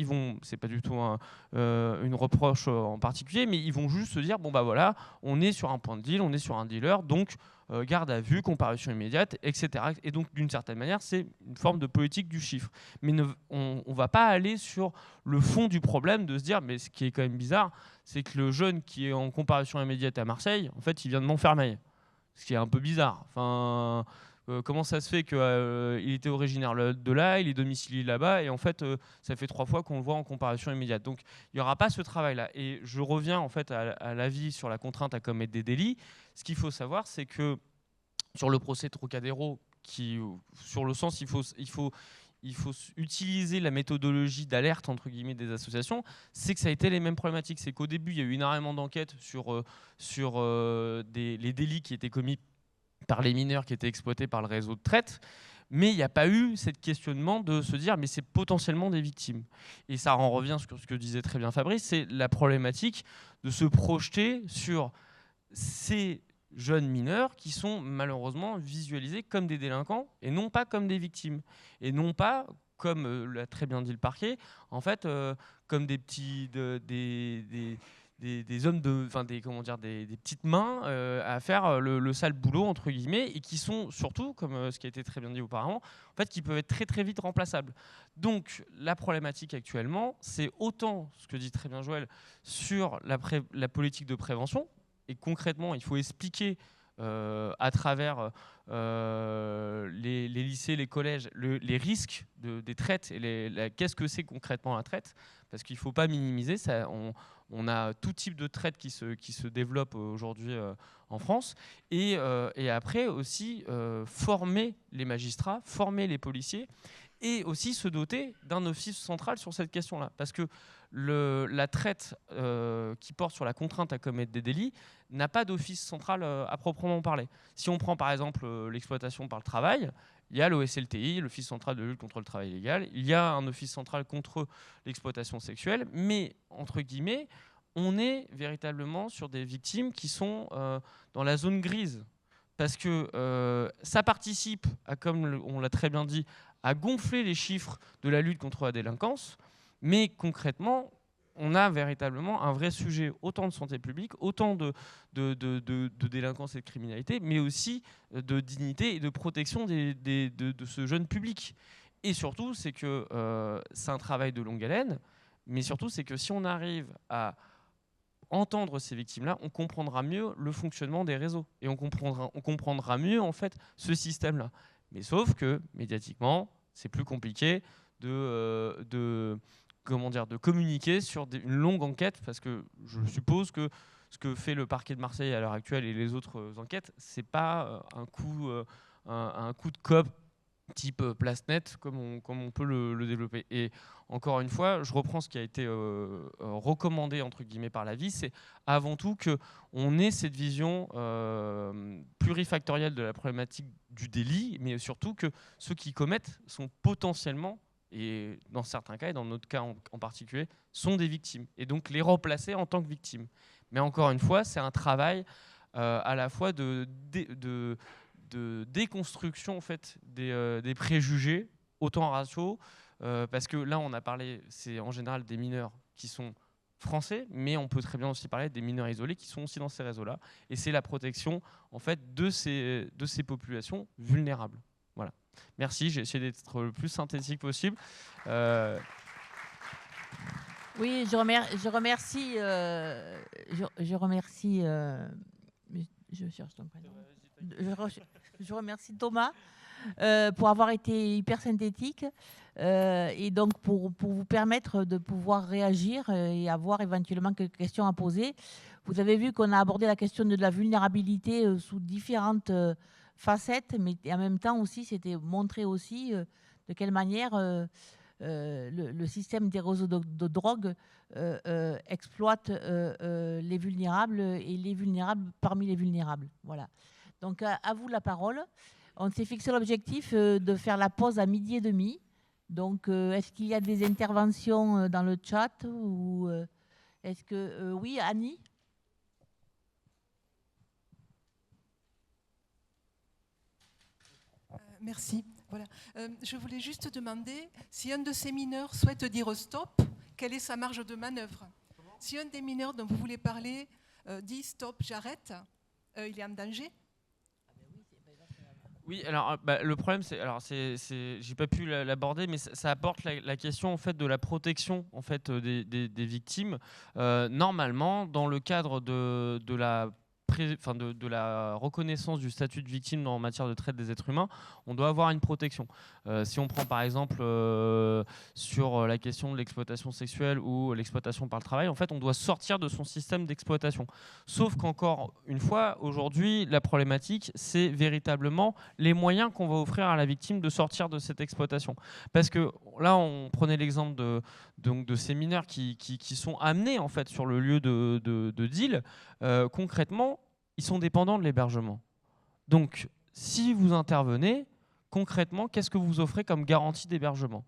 c'est pas du tout une reproche en particulier, mais ils vont juste se dire, bon bah voilà, on est sur un point de deal, on est sur un dealer, donc garde à vue, comparution immédiate, etc. Et donc, d'une certaine manière, c'est une forme de politique du chiffre. Mais on ne va pas aller sur le fond du problème de se dire, mais ce qui est quand même bizarre, c'est que le jeune qui est en comparution immédiate à Marseille, en fait, il vient de Montfermeil. Ce qui est un peu bizarre. Enfin, comment ça se fait qu'il était originaire de là, il est domicilié là-bas, et en fait, ça fait 3 fois qu'on le voit en comparution immédiate. Donc, il n'y aura pas ce travail-là. Et je reviens en fait à l'avis sur la contrainte à commettre des délits. Ce qu'il faut savoir, c'est que sur le procès Trocadéro, sur le sens, il faut utiliser la méthodologie d'alerte entre guillemets des associations, c'est que ça a été les mêmes problématiques. C'est qu'au début, il y a eu énormément d'enquêtes sur les délits qui étaient commis par les mineurs qui étaient exploités par le réseau de traite, mais il n'y a pas eu ce questionnement de se dire mais c'est potentiellement des victimes. Et ça en revient sur ce que disait très bien Fabrice, c'est la problématique de se projeter sur ces jeunes mineurs qui sont malheureusement visualisés comme des délinquants et non pas comme des victimes. Et non pas, comme l'a très bien dit le parquet, en fait, comme des petits... des hommes des petites mains à faire le sale boulot entre guillemets, et qui sont surtout, comme ce qui a été très bien dit auparavant, en fait, qui peuvent être très très vite remplaçables. Donc la problématique actuellement, c'est autant ce que dit très bien Joël sur la politique de prévention, et concrètement il faut expliquer à travers les lycées, les collèges, les risques des traites et qu'est-ce que c'est concrètement la traite, parce qu'il ne faut pas minimiser ça. On a tout type de traite qui se développe aujourd'hui en France, et après aussi former les magistrats, former les policiers, et aussi se doter d'un office central sur cette question-là, parce que la traite qui porte sur la contrainte à commettre des délits n'a pas d'office central à proprement parler. Si on prend par exemple l'exploitation par le travail, il y a l'OSLTI, l'Office central de lutte contre le travail illégal, il y a un office central contre l'exploitation sexuelle, mais entre guillemets, on est véritablement sur des victimes qui sont dans la zone grise, parce que ça participe, comme on l'a très bien dit, à gonfler les chiffres de la lutte contre la délinquance, mais concrètement, on a véritablement un vrai sujet, autant de santé publique, autant de délinquance et de criminalité, mais aussi de dignité et de protection de ce jeune public. Et surtout, c'est que c'est un travail de longue haleine, mais surtout, c'est que si on arrive à entendre ces victimes-là, on comprendra mieux le fonctionnement des réseaux et on comprendra mieux en fait ce système-là. Mais sauf que médiatiquement, c'est plus compliqué de communiquer sur une longue enquête, parce que je suppose que ce que fait le parquet de Marseille à l'heure actuelle et les autres enquêtes, c'est pas un coup de com' type place net comme on peut le développer. Et encore une fois, je reprends ce qui a été recommandé entre guillemets par la vie, c'est avant tout qu'on ait cette vision plurifactorielle de la problématique du délit, mais surtout que ceux qui commettent sont potentiellement, et dans certains cas, et dans notre cas en particulier, sont des victimes. Et donc les remplacer en tant que victimes. Mais encore une fois, c'est un travail à la fois de déconstruction en fait, des préjugés, autant ratio, parce que là, on a parlé, c'est en général des mineurs qui sont français, mais on peut très bien aussi parler des mineurs isolés qui sont aussi dans ces réseaux-là. Et c'est la protection en fait, de ces populations vulnérables. Voilà. Merci, j'ai essayé d'être le plus synthétique possible. Oui, je remercie. Je cherche ton prénom. Je remercie Thomas pour avoir été hyper synthétique et donc pour vous permettre de pouvoir réagir et avoir éventuellement quelques questions à poser. Vous avez vu qu'on a abordé la question de la vulnérabilité sous différentes facettes, mais en même temps aussi, c'était montré aussi de quelle manière le système des réseaux de drogue exploite les vulnérables et les vulnérables parmi les vulnérables. Voilà. Donc, à vous la parole. On s'est fixé l'objectif de faire la pause à 12h30. Donc, est-ce qu'il y a des interventions dans le chat ou est-ce que... oui, Annie ? Merci. Voilà. Je voulais juste demander si un de ces mineurs souhaite dire stop, quelle est sa marge de manœuvre ? Si un des mineurs dont vous voulez parler dit stop, j'arrête, il est en danger ? Oui, alors le problème, j'ai pas pu l'aborder, mais ça apporte la question en fait de la protection en fait des victimes. Normalement, dans le cadre de la reconnaissance du statut de victime en matière de traite des êtres humains, on doit avoir une protection. Si on prend par exemple sur la question de l'exploitation sexuelle ou l'exploitation par le travail, en fait, on doit sortir de son système d'exploitation. Sauf qu'encore une fois, aujourd'hui, la problématique, c'est véritablement les moyens qu'on va offrir à la victime de sortir de cette exploitation. Parce que là, on prenait l'exemple de ces mineurs qui sont amenés en fait sur le lieu de deal. Concrètement, ils sont dépendants de l'hébergement. Donc, si vous intervenez, concrètement, qu'est-ce que vous offrez comme garantie d'hébergement ?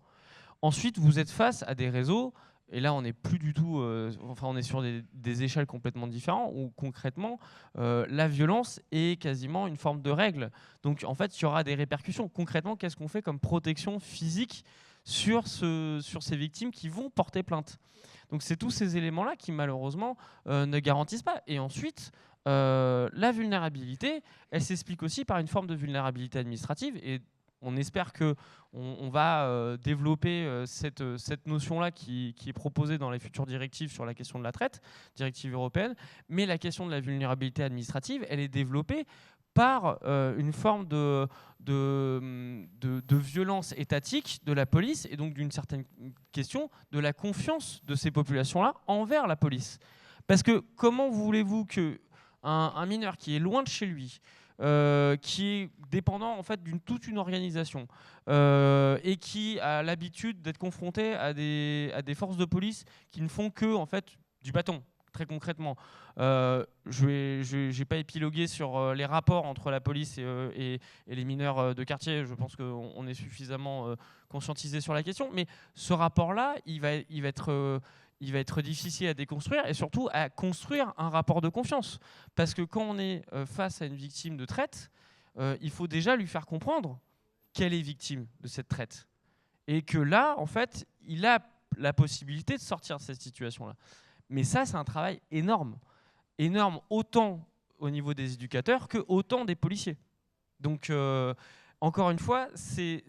Ensuite, vous êtes face à des réseaux, et là, on n'est plus du tout... on est sur des échelles complètement différentes, où concrètement, la violence est quasiment une forme de règle. Donc, en fait, il y aura des répercussions. Concrètement, qu'est-ce qu'on fait comme protection physique sur ces victimes qui vont porter plainte ? Donc, c'est tous ces éléments-là qui, malheureusement, ne garantissent pas. Et ensuite... la vulnérabilité, elle s'explique aussi par une forme de vulnérabilité administrative et on espère qu'on va développer cette notion-là qui est proposée dans les futures directives sur la question de la traite, directive européenne, mais la question de la vulnérabilité administrative, elle est développée par une forme de violence étatique de la police et donc d'une certaine question de la confiance de ces populations-là envers la police. Parce que comment voulez-vous que un mineur qui est loin de chez lui, qui est dépendant en fait toute une organisation et qui a l'habitude d'être confronté à des forces de police qui ne font que en fait du bâton, très concrètement. Je n'ai pas épilogué sur les rapports entre la police et les mineurs de quartier. Je pense qu'on est suffisamment conscientisé sur la question. Mais ce rapport-là, il va être difficile à déconstruire et surtout à construire un rapport de confiance. Parce que quand on est face à une victime de traite, il faut déjà lui faire comprendre qu'elle est victime de cette traite. Et que là, en fait, il a la possibilité de sortir de cette situation-là. Mais ça, c'est un travail énorme. Énorme autant au niveau des éducateurs que autant des policiers. Donc, encore une fois, c'est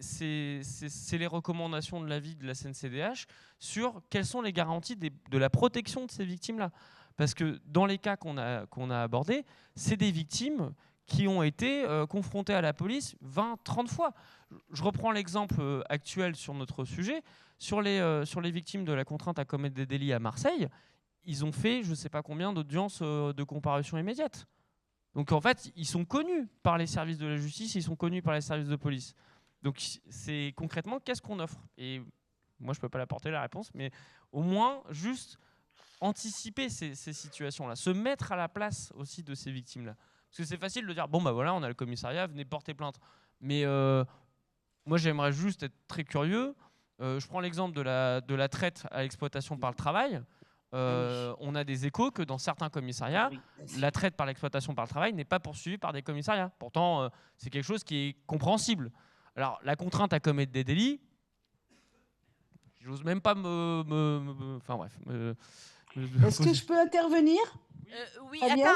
les recommandations de l'avis de la CNCDH sur quelles sont les garanties de la protection de ces victimes-là. Parce que dans les cas qu'on a abordés, c'est des victimes qui ont été confrontées à la police 20, 30 fois. Je reprends l'exemple actuel sur notre sujet. Sur les victimes de la contrainte à commettre des délits à Marseille, ils ont fait je ne sais pas combien d'audiences de comparution immédiate. Donc en fait, ils sont connus par les services de la justice, ils sont connus par les services de police. Donc c'est concrètement, qu'est-ce qu'on offre? Et moi, je ne peux pas l'apporter la réponse, mais au moins juste anticiper ces situations-là, se mettre à la place aussi de ces victimes-là. Parce que c'est facile de dire, bon bah voilà, on a le commissariat, venez porter plainte. Mais moi, j'aimerais juste être très curieux. Je prends l'exemple de la traite à l'exploitation par le travail. On a des échos que dans certains commissariats, la traite par l'exploitation par le travail n'est pas poursuivie par des commissariats. Pourtant, c'est quelque chose qui est compréhensible. Alors, la contrainte à commettre des délits, j'ose même pas enfin bref. Est-ce que je peux intervenir? Oui, Fabienne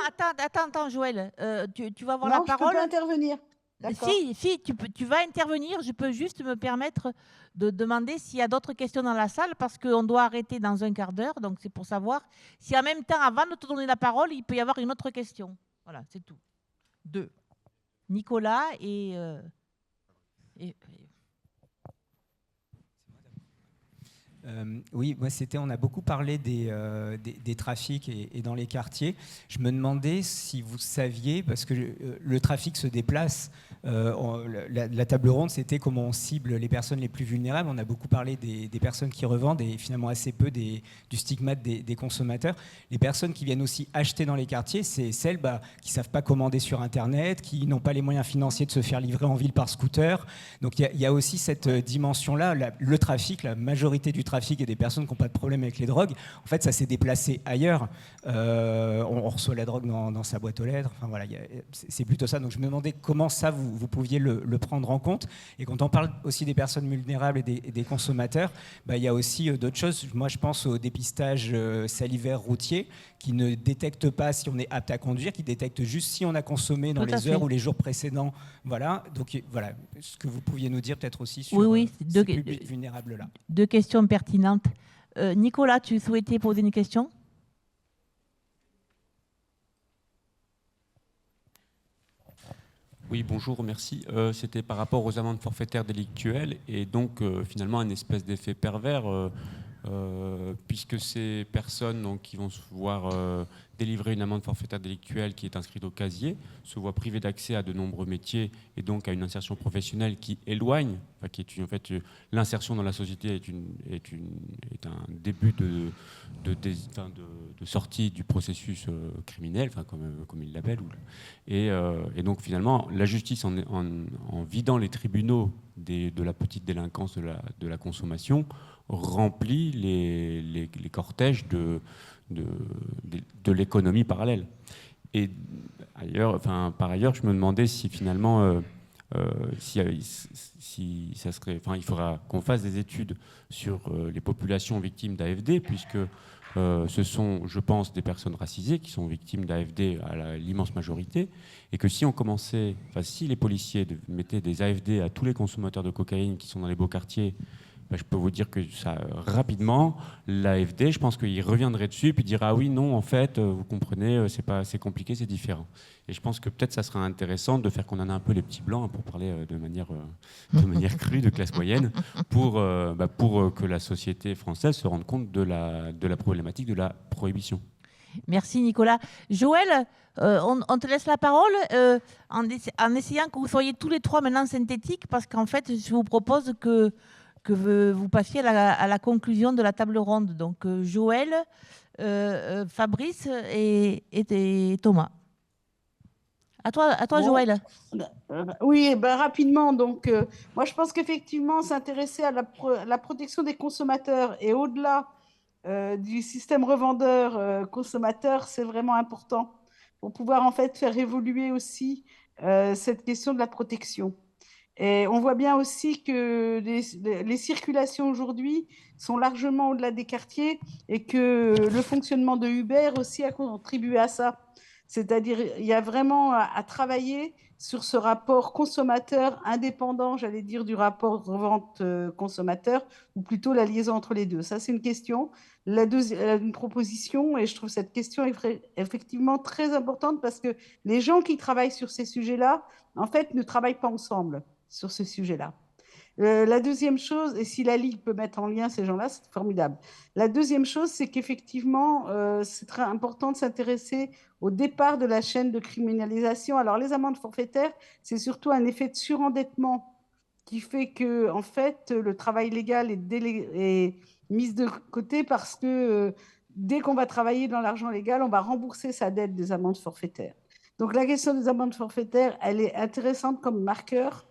attends, Joël. Tu vas avoir la Non, je parole. peux pas intervenir. D'accord. Si, tu vas intervenir. Je peux juste me permettre de demander s'il y a d'autres questions dans la salle parce qu'on doit arrêter dans un quart d'heure. Donc, c'est pour savoir si en même temps, avant de te donner la parole, il peut y avoir une autre question. Voilà, c'est tout. 2. Nicolas et oui, moi on a beaucoup parlé des trafics et dans les quartiers. Je me demandais si vous saviez, parce que le trafic se déplace, la table ronde c'était comment on cible les personnes les plus vulnérables. On a beaucoup parlé des personnes qui revendent et finalement assez peu du stigmate des consommateurs. Les personnes qui viennent aussi acheter dans les quartiers, c'est celles qui ne savent pas commander sur Internet, qui n'ont pas les moyens financiers de se faire livrer en ville par scooter. Donc il y a aussi cette dimension-là, le trafic, la majorité du trafic et des personnes qui n'ont pas de problème avec les drogues, en fait, ça s'est déplacé ailleurs. On reçoit la drogue dans sa boîte aux lettres. Enfin, voilà, c'est plutôt ça. Donc, je me demandais comment ça, vous pouviez le prendre en compte. Et quand on parle aussi des personnes vulnérables et des consommateurs, il y a aussi d'autres choses. Moi, je pense au dépistage salivaire routier qui ne détecte pas si on est apte à conduire, qui détecte juste si on a consommé dans les heures ou les jours précédents. Voilà. Donc, voilà, ce que vous pouviez nous dire peut-être aussi sur ces publics vulnérables-là. 2 questions pertinentes. Nicolas, tu souhaitais poser une question? Oui, bonjour, merci. C'était par rapport aux amendes forfaitaires délictuelles et donc finalement un espèce d'effet pervers puisque ces personnes donc, qui vont se voir délivrer une amende forfaitaire délictuelle qui est inscrite au casier se voient privées d'accès à de nombreux métiers et donc à une insertion professionnelle qui éloigne, qui est en fait l'insertion dans la société est un début de sortie du processus criminel, comme il l'appelle. Et donc finalement, la justice, en vidant les tribunaux de la petite délinquance de la consommation, remplit les cortèges de l'économie parallèle. Et par ailleurs, je me demandais si finalement, si ça serait, il faudra qu'on fasse des études sur les populations victimes d'AFD, puisque ce sont, je pense, des personnes racisées qui sont victimes d'AFD à l'immense majorité, et que si on commençait, si les policiers mettaient des AFD à tous les consommateurs de cocaïne qui sont dans les beaux quartiers, je peux vous dire que ça, rapidement, l'AFD, je pense qu'il reviendrait dessus et puis dirait ah oui, non, en fait, vous comprenez, c'est compliqué, c'est différent. Et je pense que peut-être ça serait intéressant de faire qu'on en a un peu les petits blancs, pour parler de manière crue, de classe moyenne, pour que la société française se rende compte de la problématique de la prohibition. Merci Nicolas. Joël, on te laisse la parole en essayant que vous soyez tous les trois maintenant synthétiques, parce qu'en fait, je vous propose que vous passiez à la conclusion de la table ronde. Donc, Joël, Fabrice et Thomas. À toi bon, Joël. Oui, rapidement. Donc, moi, je pense qu'effectivement, s'intéresser à la protection des consommateurs et au-delà du système revendeur-consommateur, c'est vraiment important pour pouvoir en fait faire évoluer aussi cette question de la protection. Et on voit bien aussi que les circulations aujourd'hui sont largement au-delà des quartiers et que le fonctionnement de Uber aussi a contribué à ça. C'est-à-dire, il y a vraiment à travailler sur ce rapport consommateur indépendant, j'allais dire, du rapport revente-consommateur, ou plutôt la liaison entre les deux. Ça, c'est une question. Une proposition, et je trouve cette question effectivement très importante parce que les gens qui travaillent sur ces sujets-là, en fait, ne travaillent pas ensemble sur ce sujet-là. La deuxième chose, et si la Ligue peut mettre en lien ces gens-là, c'est formidable. La deuxième chose, c'est qu'effectivement, c'est très important de s'intéresser au départ de la chaîne de criminalisation. Alors, les amendes forfaitaires, c'est surtout un effet de surendettement qui fait que, en fait, le travail légal est mis de côté parce que dès qu'on va travailler dans l'argent légal, on va rembourser sa dette des amendes forfaitaires. Donc, la question des amendes forfaitaires, elle est intéressante comme marqueur,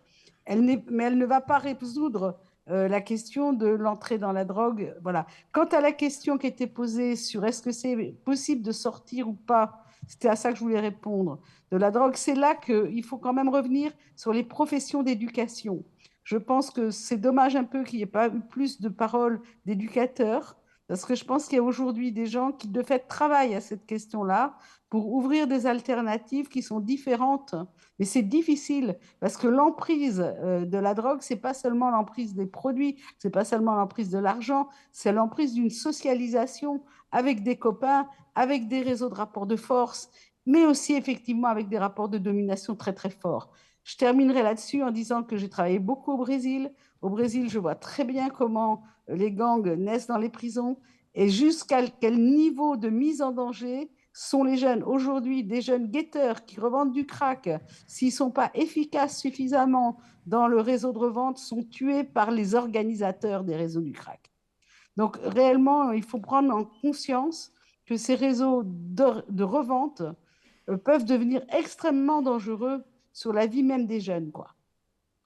mais elle ne va pas résoudre la question de l'entrée dans la drogue. Voilà. Quant à la question qui était posée sur est-ce que c'est possible de sortir ou pas, c'était à ça que je voulais répondre, de la drogue, c'est là qu'il faut quand même revenir sur les professions d'éducation. Je pense que c'est dommage un peu qu'il n'y ait pas eu plus de paroles d'éducateurs, parce que je pense qu'il y a aujourd'hui des gens qui, de fait, travaillent à cette question-là pour ouvrir des alternatives qui sont différentes. Mais c'est difficile, parce que l'emprise de la drogue, ce n'est pas seulement l'emprise des produits, ce n'est pas seulement l'emprise de l'argent, c'est l'emprise d'une socialisation avec des copains, avec des réseaux de rapports de force, mais aussi effectivement avec des rapports de domination très très forts. Je terminerai là-dessus en disant que j'ai travaillé beaucoup au Brésil. Au Brésil, je vois très bien comment les gangs naissent dans les prisons et jusqu'à quel niveau de mise en danger sont les jeunes. Aujourd'hui, des jeunes guetteurs qui revendent du crack, s'ils ne sont pas efficaces suffisamment dans le réseau de revente, sont tués par les organisateurs des réseaux du crack. Donc réellement, il faut prendre en conscience que ces réseaux de revente peuvent devenir extrêmement dangereux sur la vie même des jeunes, quoi.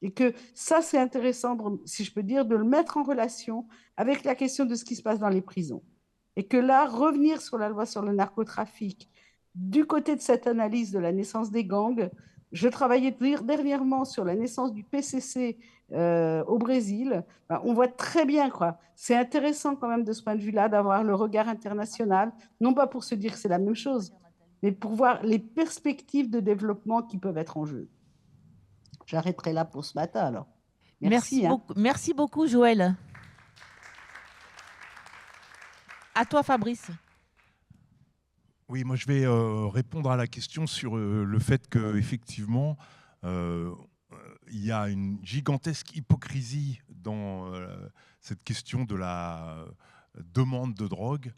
Et que ça, c'est intéressant, si je peux dire, de le mettre en relation avec la question de ce qui se passe dans les prisons. Et que là, revenir sur la loi sur le narcotrafic, du côté de cette analyse de la naissance des gangs, je travaillais dernièrement sur la naissance du PCC au Brésil. Ben, on voit très bien, quoi. C'est intéressant quand même de ce point de vue-là d'avoir le regard international, non pas pour se dire que c'est la même chose, mais pour voir les perspectives de développement qui peuvent être en jeu. J'arrêterai là pour ce matin, alors. Merci beaucoup, Joël. À toi, Fabrice. Oui, moi je vais répondre à la question sur le fait qu'effectivement, il y a une gigantesque hypocrisie dans cette question de la demande de drogue,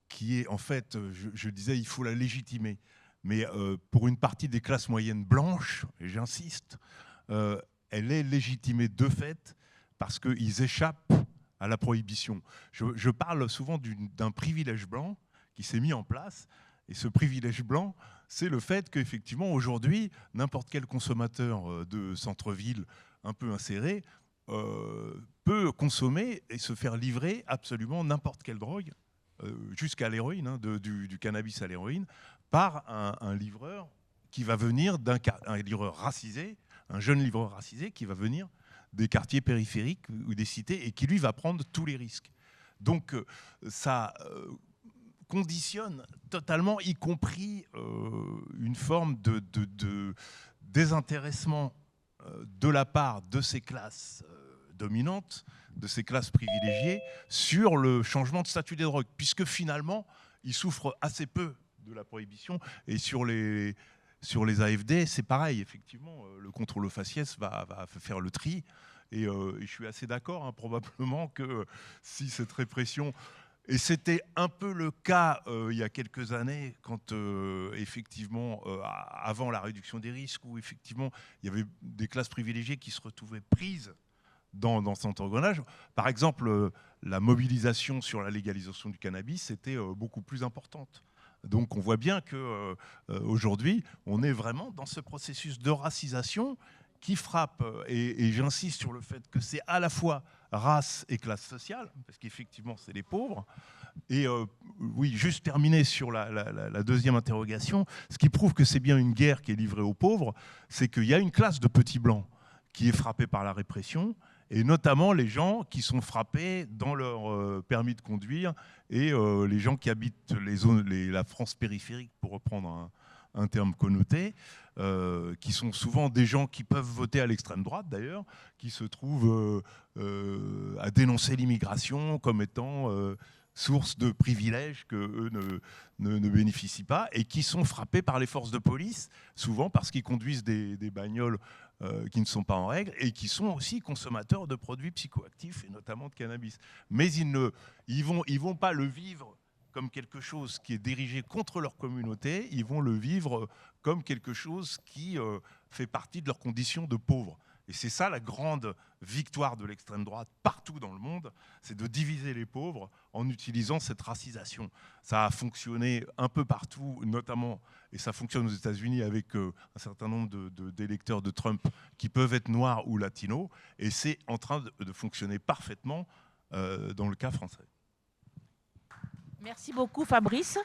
qui est en fait, je disais, il faut la légitimer. Mais pour une partie des classes moyennes blanches, et j'insiste, elle est légitimée de fait parce qu'ils échappent à la prohibition. Je parle souvent d'un privilège blanc qui s'est mis en place. Et ce privilège blanc, c'est le fait qu'effectivement, aujourd'hui, n'importe quel consommateur de centre-ville un peu inséré peut consommer et se faire livrer absolument n'importe quelle drogue, jusqu'à l'héroïne, hein, du cannabis à l'héroïne, par un livreur qui va venir un livreur racisé, un jeune livreur racisé qui va venir des quartiers périphériques ou des cités et qui, lui, va prendre tous les risques. Donc, ça conditionne totalement, y compris une forme de désintéressement de la part de ces classes dominantes, de ces classes privilégiées, sur le changement de statut des drogues, puisque finalement, ils souffrent assez peu de la prohibition. Et sur les AFD, c'est pareil, effectivement, le contrôle au faciès va faire le tri. Et je suis assez d'accord, hein, probablement, que si cette répression... Et c'était un peu le cas il y a quelques années, quand effectivement, avant la réduction des risques, où effectivement il y avait des classes privilégiées qui se retrouvaient prises dans cet engrenage. Par exemple, la mobilisation sur la légalisation du cannabis était beaucoup plus importante. Donc on voit bien qu'aujourd'hui, on est vraiment dans ce processus de racisation qui frappe, et j'insiste sur le fait que c'est à la fois race et classe sociale, parce qu'effectivement c'est les pauvres. Et oui, juste terminer sur la deuxième interrogation, ce qui prouve que c'est bien une guerre qui est livrée aux pauvres, c'est qu'il y a une classe de petits blancs qui est frappé par la répression, et notamment les gens qui sont frappés dans leur permis de conduire et les gens qui habitent la France périphérique, pour reprendre un terme connoté, qui sont souvent des gens qui peuvent voter à l'extrême droite d'ailleurs, qui se trouvent à dénoncer l'immigration comme étant source de privilèges qu'eux ne bénéficient pas, et qui sont frappés par les forces de police, souvent parce qu'ils conduisent des bagnoles qui ne sont pas en règle, et qui sont aussi consommateurs de produits psychoactifs, et notamment de cannabis. Mais ils vont pas le vivre comme quelque chose qui est dirigé contre leur communauté, ils vont le vivre comme quelque chose qui fait partie de leurs conditions de pauvres. Et c'est ça la grande victoire de l'extrême droite partout dans le monde, c'est de diviser les pauvres en utilisant cette racisation. Ça a fonctionné un peu partout, notamment, et ça fonctionne aux États-Unis avec un certain nombre d'électeurs de Trump qui peuvent être noirs ou latinos, et c'est en train de fonctionner parfaitement dans le cas français. Merci beaucoup Fabrice.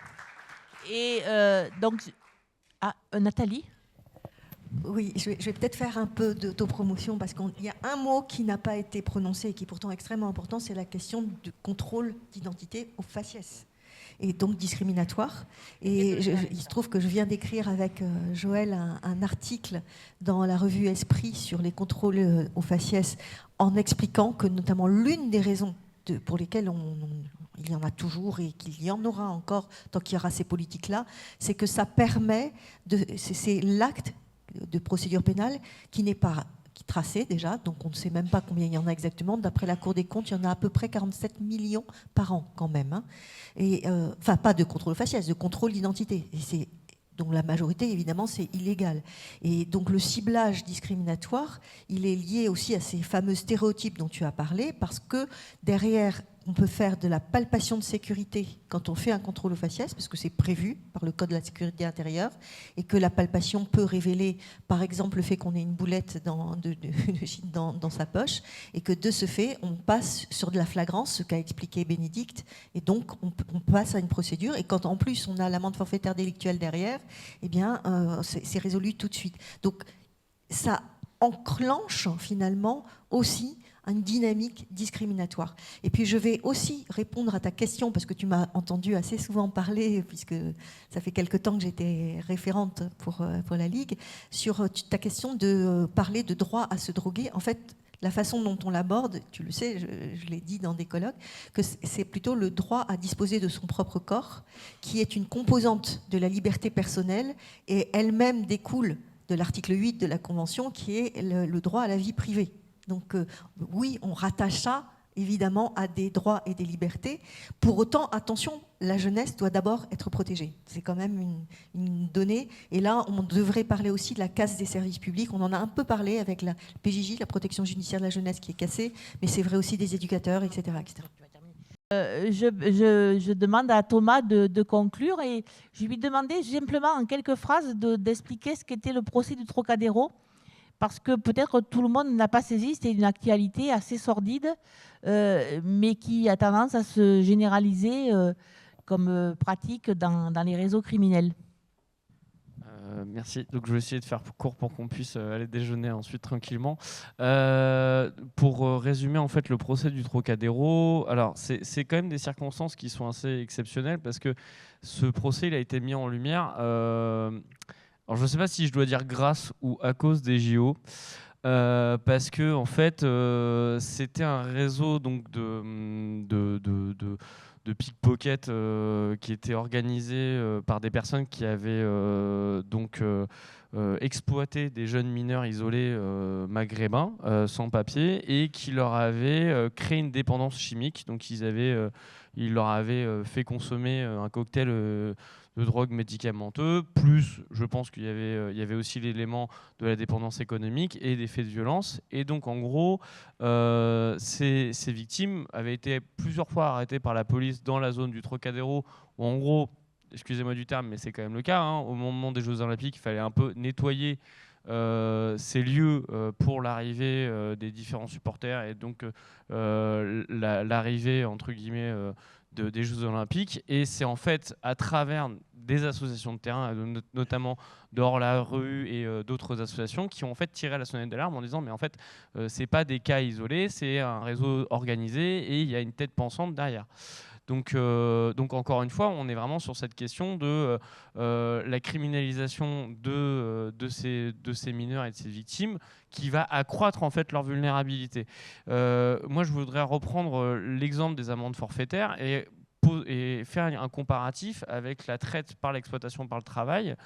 Et donc, Nathalie ? Oui, je vais peut-être faire un peu d'autopromotion parce qu'il y a un mot qui n'a pas été prononcé et qui est pourtant extrêmement important, c'est la question du contrôle d'identité au faciès et donc discriminatoire. Et il se trouve que je viens d'écrire avec Joël un article dans la revue Esprit sur les contrôles au faciès en expliquant que notamment l'une des raisons pour lesquelles il y en a toujours et qu'il y en aura encore tant qu'il y aura ces politiques-là, c'est que ça permet, c'est l'acte de procédure pénale qui n'est pas tracé déjà, donc on ne sait même pas combien il y en a exactement. D'après la Cour des comptes, il y en a à peu près 47 millions par an quand même. Hein. Et, enfin, pas de contrôle faciès, de contrôle d'identité. Donc la majorité, évidemment, c'est illégal. Et donc le ciblage discriminatoire, il est lié aussi à ces fameux stéréotypes dont tu as parlé, parce que derrière, on peut faire de la palpation de sécurité quand on fait un contrôle au faciès, parce que c'est prévu par le Code de la sécurité intérieure, et que la palpation peut révéler, par exemple, le fait qu'on ait une boulette dans sa poche, et que de ce fait, on passe sur de la flagrance, ce qu'a expliqué Bénédicte, et donc on passe à une procédure, et quand en plus on a l'amende forfaitaire délictuelle derrière, eh bien, c'est résolu tout de suite. Donc ça enclenche finalement aussi une dynamique discriminatoire. Et puis je vais aussi répondre à ta question, parce que tu m'as entendu assez souvent parler, puisque ça fait quelque temps que j'étais référente pour la Ligue, sur ta question de parler de droit à se droguer. En fait, la façon dont on l'aborde, tu le sais, je l'ai dit dans des colloques, que c'est plutôt le droit à disposer de son propre corps, qui est une composante de la liberté personnelle, et elle-même découle de l'article 8 de la Convention, qui est le droit à la vie privée. Donc oui, on rattache ça évidemment à des droits et des libertés. Pour autant, attention, la jeunesse doit d'abord être protégée. C'est quand même une donnée. Et là, on devrait parler aussi de la casse des services publics. On en a un peu parlé avec la PJJ, la protection judiciaire de la jeunesse, qui est cassée, mais c'est vrai aussi des éducateurs, etc. etc. Je demande à Thomas de conclure, et je lui demandais simplement en quelques phrases d'expliquer ce qu'était le procès du Trocadéro, parce que peut-être tout le monde n'a pas saisi, c'était une actualité assez sordide, mais qui a tendance à se généraliser comme pratique dans les réseaux criminels. Merci. Donc je vais essayer de faire court pour qu'on puisse aller déjeuner ensuite tranquillement. Pour résumer en fait le procès du Trocadéro, alors c'est quand même des circonstances qui sont assez exceptionnelles, parce que ce procès il a été mis en lumière. Alors je ne sais pas si je dois dire grâce ou à cause des JO, parce que en fait c'était un réseau donc de pickpocket qui était organisé par des personnes qui avaient exploité des jeunes mineurs isolés maghrébins sans papier, et qui leur avaient créé une dépendance chimique. Donc ils leur avaient fait consommer un cocktail de drogue médicamenteuse, plus je pense qu'il y avait aussi l'élément de la dépendance économique et des faits de violence. Et donc en gros, ces victimes avaient été plusieurs fois arrêtées par la police dans la zone du Trocadéro, où en gros, excusez-moi du terme, mais c'est quand même le cas, hein, au moment des Jeux Olympiques, il fallait un peu nettoyer ces lieux pour l'arrivée des différents supporters, et donc l'arrivée entre guillemets des Jeux Olympiques. Et c'est en fait à travers des associations de terrain, notamment Dehors la rue et d'autres associations, qui ont en fait tiré la sonnette d'alarme en disant mais en fait c'est pas des cas isolés, c'est un réseau organisé et il y a une tête pensante derrière. Donc encore une fois, on est vraiment sur cette question de la criminalisation de ces mineurs et de ces victimes qui va accroître en fait leur vulnérabilité. Moi, je voudrais reprendre l'exemple des amendes forfaitaires et faire un comparatif avec la traite par l'exploitation par le travail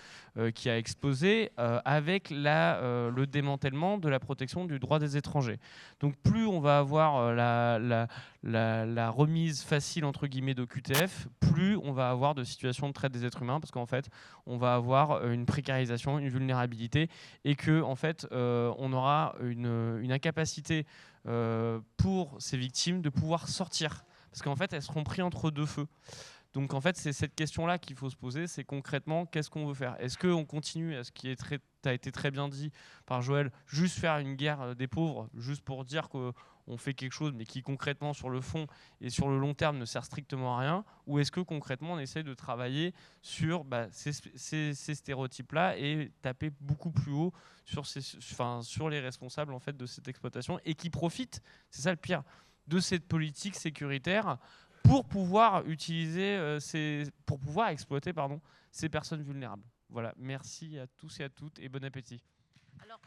qui a explosé avec le démantèlement de la protection du droit des étrangers. Donc plus on va avoir la remise facile entre guillemets d'OQTF, plus on va avoir de situations de traite des êtres humains, parce qu'en fait on va avoir une précarisation, une vulnérabilité, et que en fait on aura une incapacité pour ces victimes de pouvoir sortir. Parce qu'en fait, elles seront prises entre deux feux. Donc en fait, c'est cette question-là qu'il faut se poser, c'est concrètement, qu'est-ce qu'on veut faire? Est-ce qu'on continue à ce qui a été très bien dit par Joël, juste faire une guerre des pauvres, juste pour dire qu'on fait quelque chose, mais qui concrètement, sur le fond et sur le long terme, ne sert strictement à rien? Ou est-ce que concrètement, on essaie de travailler sur ces stéréotypes-là et taper beaucoup plus haut sur les responsables en fait, de cette exploitation et qui profitent, c'est ça le pire, de cette politique sécuritaire pour pouvoir exploiter ces personnes vulnérables. Voilà, merci à tous et à toutes et bon appétit. Alors,